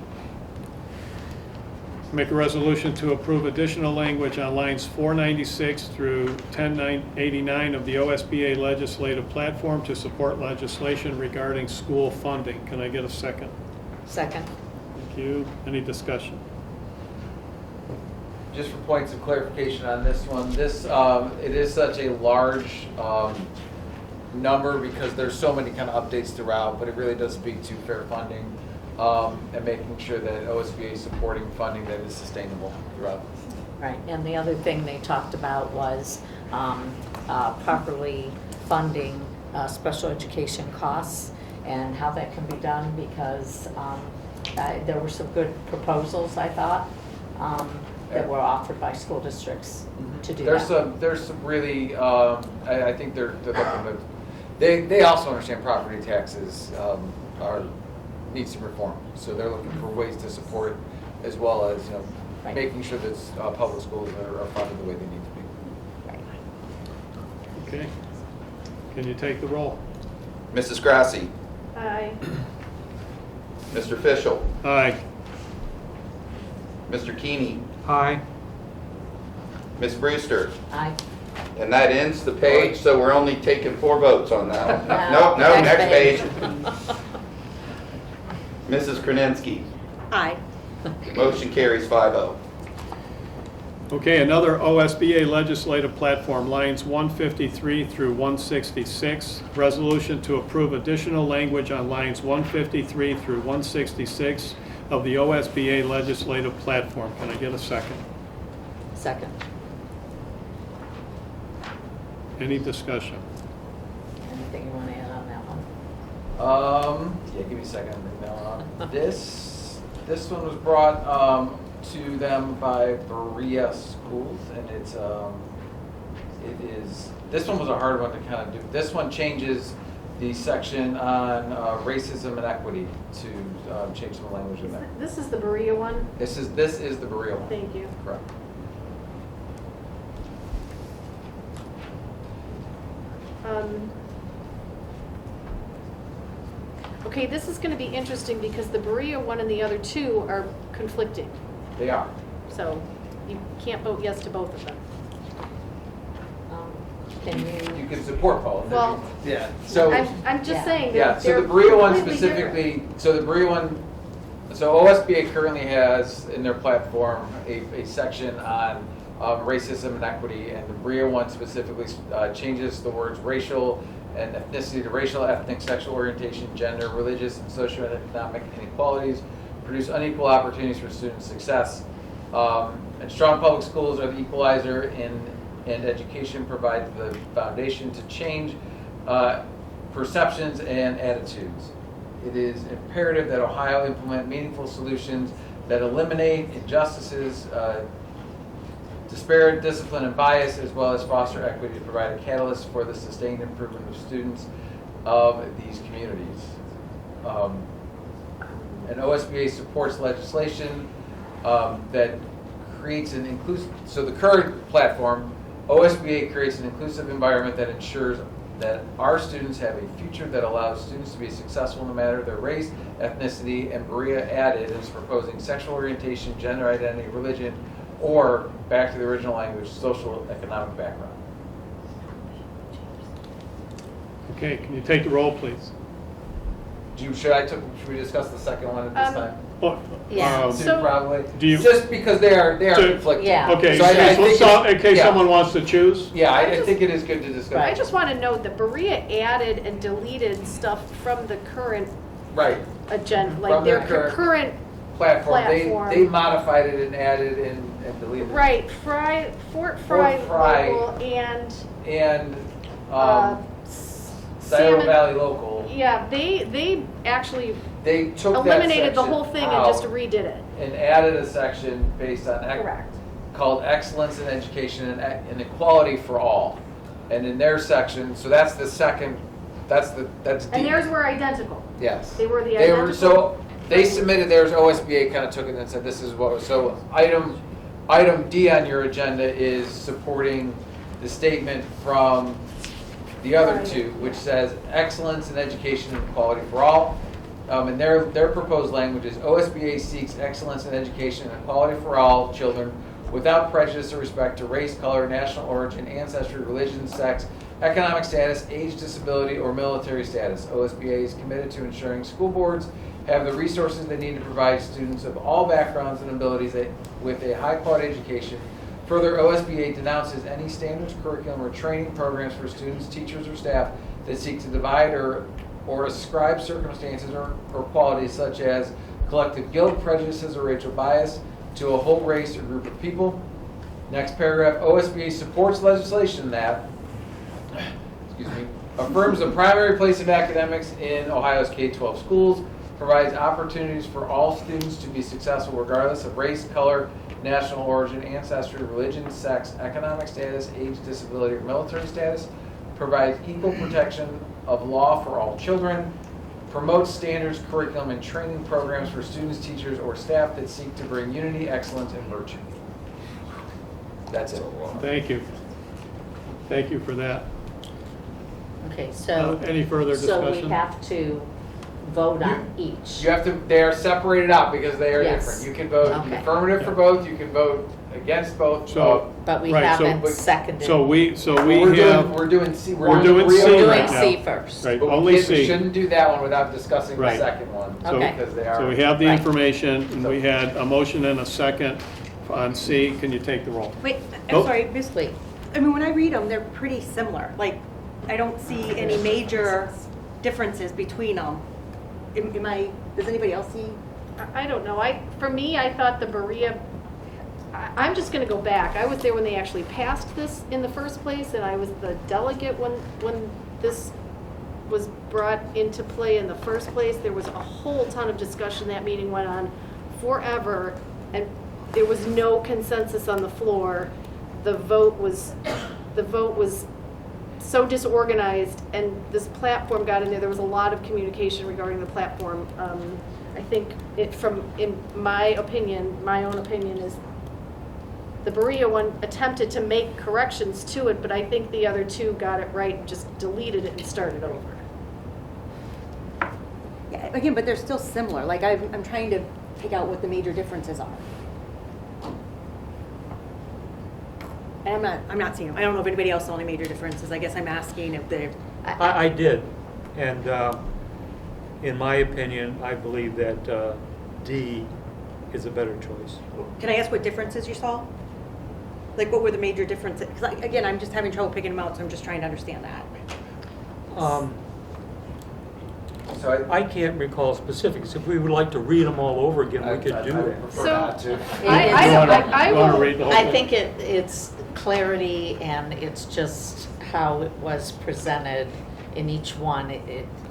Make a resolution to approve additional language on lines 496 through 1089 of the OSBA legislative platform to support legislation regarding school funding. Can I get a second? Second. Thank you. Any discussion? Just for points of clarification on this one, this it is such a large number because there's so many kind of updates throughout, but it really does speak to fair funding and making sure that OSBA is supporting funding that is sustainable throughout. Right, and the other thing they talked about was properly funding special education costs and how that can be done, because there were some good proposals, I thought, that were offered by school districts to do that. There's some really, I think they're looking at, they also understand property taxes need some reform. So they're looking for ways to support, as well as, Right. making sure that public schools are funded the way they need to be. Right. Okay. Can you take the roll? Mrs. Grassi? Aye. Mr. Fischel, Aye. Mr. Keeney, Aye. Ms. Brewster. Aye. And that ends the page, so we're only taking 4 votes on that one. No, No, next next page. page. Mrs. Krasinski. Aye. Motion carries 5-0. Okay, another OSBA legislative platform, lines 153 through 166. Resolution to approve additional language on lines 153 through 166 of the OSBA legislative platform. Can I get a second? Second. Any discussion? Anything you want to add on that one? Yeah, give me a second to bring that one up. This one was brought to them by Berea Schools, and this one was a hard one to kind of do. This one changes the section on racism and equity to change some language in there. This is the Berea one? This is the Berea one. Thank you. Correct. Okay, this is going to be interesting because the Berea one and the other two are conflicting. They are. So you can't vote yes to both of them. Can You can support both. Well, yeah. So I'm just saying yeah. that So they're the Berea one completely specifically. different. So the Berea one. So OSBA currently has in their platform a section on racism and equity, and the Berea one specifically changes the words racial and ethnicity to racial, ethnic, sexual orientation, gender, religious, and socioeconomic inequalities, produce unequal opportunities for student success. And strong public schools are the equalizer, and education provides the foundation to change perceptions and attitudes. It is imperative that Ohio implement meaningful solutions that eliminate injustices, disparate discipline and bias, as well as foster equity to provide a catalyst for the sustained improvement of students of these communities. And OSBA supports legislation that creates an inclusive, so the current platform, OSBA creates an inclusive environment that ensures that our students have a future that allows students to be successful no matter their race, ethnicity, and Berea added is proposing sexual orientation, gender identity, religion, or, back to the original language, social economic background. Okay, can you take the roll, please? Should we discuss the second one at this time? Oh, Yeah. Two, probably. do you- Just because they are conflicting. Yeah. Okay, So I think in case yeah. someone wants to choose? Yeah, I think it is good to discuss. I just want to note that Berea added and deleted stuff from the current Right. agenda, like From their their current Platform. platform. They modified it and added and deleted it. Right, Fort Fry Fry. local and And uh, Scioto Salmon- Valley Local, Yeah, they actually they took that eliminated the section whole thing and out just redid it. and added a section based on Correct. called Excellence in Education and Equality for All. And in their section, so that's the second, that's D. And theirs were identical. Yes. They were the They were, identical. so, they submitted theirs, OSBA kind of took it and said, this is what, so item D on your agenda is supporting the statement from the other Right. two, which says excellence in education and equality for all. And their proposed language is OSBA seeks excellence in education and equality for all children without prejudice or respect to race, color, national origin, ancestry, religion, sex, economic status, age, disability, or military status. OSBA is committed to ensuring school boards have the resources they need to provide students of all backgrounds and abilities with a high-quality education. Further, OSBA denounces any standards, curriculum, or training programs for students, teachers, or staff that seek to divide or ascribe circumstances or qualities such as collective guilt, prejudices, or racial bias to a whole race or group of people. Next paragraph, OSBA supports legislation that affirms the primary place of academics in Ohio's K-12 schools, provides opportunities for all students to be successful regardless of race, color, national origin, ancestry, religion, sex, economic status, age, disability, or military status, provides equal protection of law for all children, promotes standards, curriculum, and training programs for students, teachers, or staff that seek to bring unity, excellence, and virtue. That's it. Thank you. Thank you for that. Okay, so. Any further So we discussion? have to vote on each. You have to, they are separated out because they are Yes. different. You can vote Okay. affirmative for both, you can vote against both. So, But we right, so- haven't seconded. So we We're have, doing C. we're doing C We're right doing now. C first. Right, But only we C. shouldn't do that one without discussing the Right. second one. So- Okay. Because they are. So we have the Right. information, and we had a motion and a second on C. Can you take the roll? Wait, Nope. I'm sorry, Miss. Please. I mean, when I read them, they're pretty similar. Like, I don't see any major differences between them. Am I, does anybody else see? I don't know. For me, I thought the Berea, I'm just gonna go back. I was there when they actually passed this in the first place, and I was the delegate when this was brought into play in the first place. There was a whole ton of discussion. That meeting went on forever, and there was no consensus on the floor. The vote was so disorganized, and this platform got in there. There was a lot of communication regarding the platform. I think in my opinion, my own opinion is the Berea one attempted to make corrections to it, but I think the other two got it right and just deleted it and started over. Yeah, again, but they're still similar. Like, I'm trying to pick out what the major differences are. And I'm not seeing them. I don't know if anybody else saw any major differences. I guess I'm asking if they. I did, and in my opinion, I believe that D is a better choice. Can I ask what differences you saw? Like, what were the major differences? Because again, I'm just having trouble picking them out, so I'm just trying to understand that. So I can't recall specifics. If we would like to read them all over again, we could do I would that. prefer So, not to. I You wanna will. read the whole I thing? think it's clarity, and it's just how it was presented in each one.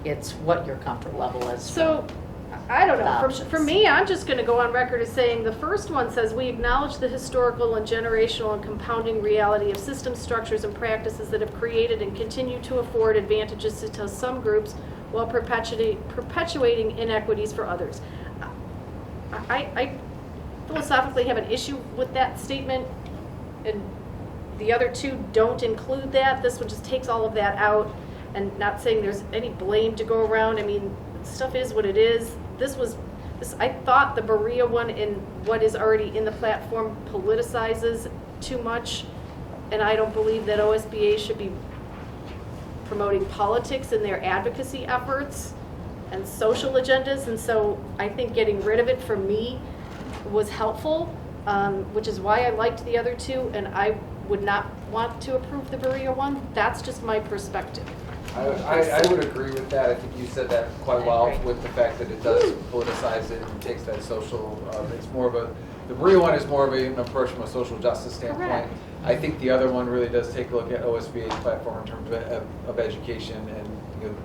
It's what your comfort level is. So, I don't know. For Options. me, I'm just going to go on record as saying the first one says we acknowledge the historical and generational and compounding reality of system structures and practices that have created and continue to afford advantages to some groups while perpetuating inequities for others. I philosophically have an issue with that statement, and the other two don't include that. This one just takes all of that out, and not saying there's any blame to go around. I mean, stuff is what it is. I thought the Berea one in what is already in the platform politicizes too much, and I don't believe that OSBA should be promoting politics in their advocacy efforts and social agendas, and so I think getting rid of it for me was helpful, which is why I liked the other two, and I would not want to approve the Berea one. That's just my perspective. I would agree with that. I think you said that quite well with the fact that it does politicize it and takes that social, it's more of the Berea one is more of an approach from a social justice standpoint. Correct. I think the other one really does take a look at OSBA's platform in terms of education and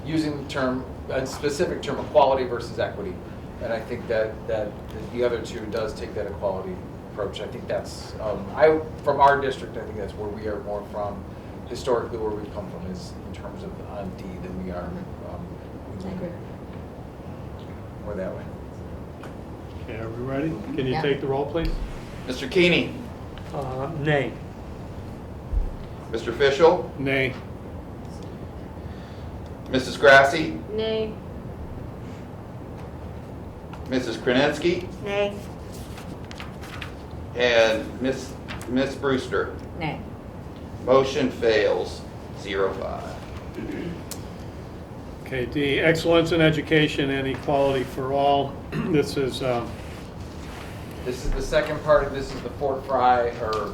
using the term, a specific term, equality versus equity. And I think that the other two does take that equality approach. I think that's, from our district, I think that's where we are more from. Historically, where we've come from is in terms of on D than we are. More that way. Okay, are we ready? Can you Yeah. take the roll, please? Mr. Keeney, Nay. Mr. Fischel, Nay. Mrs. Grassi, Nay. Mrs. Krasinski, Nay. and Miss Brewster. Nay. Motion fails, 0-5. Okay, D, excellence in education and equality for all. This is, This is the second part of this is the Fort Fry or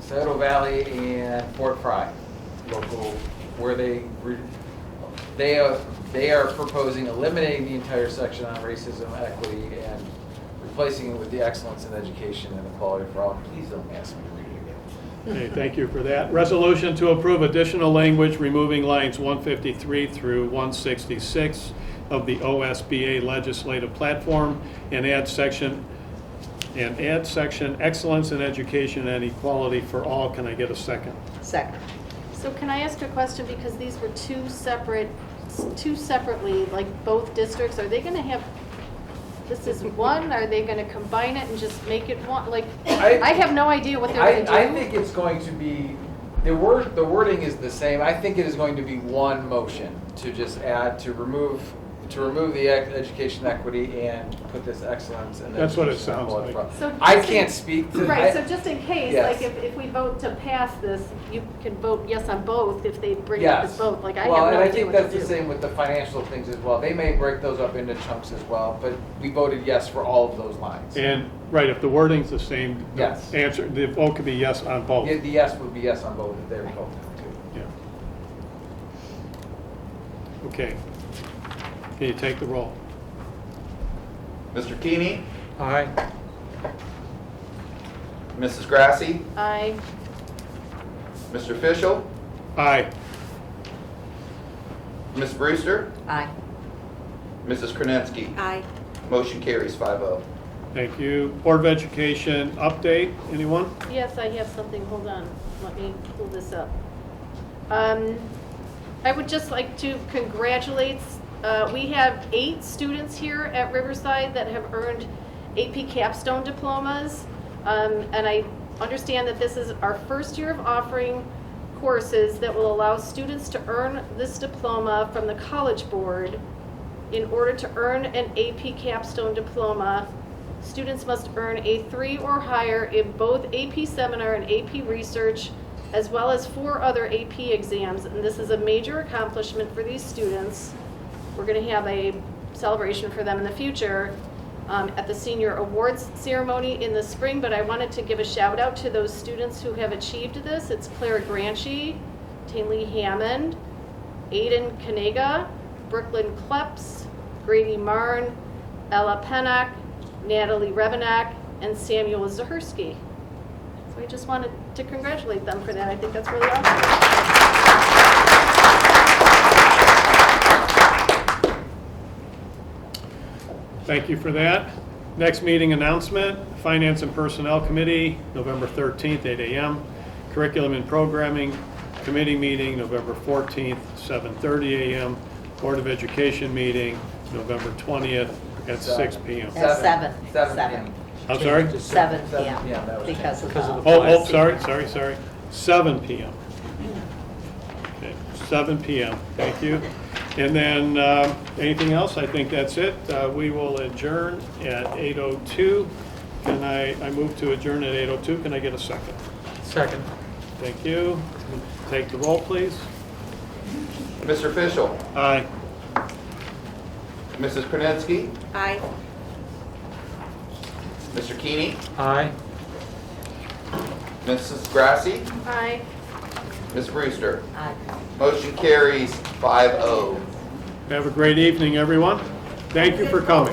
Scioto Valley and Fort Fry local, where they are proposing eliminating the entire section on racism, equity, and replacing it with the excellence in education and equality for all. Please don't ask me to read it again. okay, thank you for that. Resolution to approve additional language removing lines 153 through 166 of the OSBA legislative platform and add section excellence in education and equality for all. Can I get a second? Second. So can I ask a question, because these were two separately, like both districts, are they gonna have, this is one, are they gonna combine it and just make it one? Like, I have no idea what they're gonna do. I think it's going to be, the wording is the same. I think it is going to be one motion to just add, to remove to remove the education equity and put this excellence and That's what it education sounds up like. front. So I just can't in- speak to. Right, I- so just in case, Yes. like if we vote to pass this, you can vote yes on both if they bring up Yes. this vote, like I have Well, no and I idea think what to that's the do. same with the financial things as well. They may break those up into chunks as well, but we voted yes for all of those lines. And, right, if the wording's the same, the Yes. answer, the vote could be yes on both. The yes would be yes on both if they were both too. Yeah. Okay. Can you take the roll? Mr. Keeney, Aye. Mrs. Grassi, I, Mr. Fischel, Aye. Ms. Brewster, Aye. Mrs. Krasinski. Aye. Motion carries 5-0. Thank you. Board of Education update, anyone? yes, I have something, hold on, let me pull this up. I would just like to congratulate, we have 8 students here at Riverside that have earned AP capstone diplomas. And I understand that this is our first year of offering courses that will allow students to earn this diploma from the College Board. In order to earn an AP capstone diploma, students must earn a 3 or higher in both AP Seminar and AP Research, as well as 4 other AP exams. And this is a major accomplishment for these students. We're going to have a celebration for them in the future at the Senior Awards Ceremony in the spring, but I wanted to give a shout out to those students who have achieved this. It's Clara Granchi, Tainlee Hammond, Aiden Kanega, Brooklyn Kleps, Grady Marn, Ella Pennock, Natalie Revenak, and Samuel Zahersky. So I just wanted to congratulate them for that. I think that's really awesome. Thank you for that. Next meeting announcement, Finance and Personnel Committee, November 13th, 8 a.m. Curriculum and Programming Committee meeting, November 14th, 7:30 a.m. Board of Education meeting, November 20th at 6 p.m. At 7. 7 p.m. I'm sorry? 7 7 p.m. p.m., that was Because of Because of the. the Oh, sorry. 7 p.m. Okay, 7 p.m. Thank you. And then, anything else? I think that's it. We will adjourn at 8:02. Can I move to adjourn at 8:02? Can I get a second? Second. Thank you. Take the roll, please. Mr. Fischel, Aye. Mrs. Krasinski, Aye. Mr. Keeney, Aye. Mrs. Grassi, Aye. Ms. Brewster. Aye. Motion carries 5-0. Have a great evening, everyone. Thank you for coming.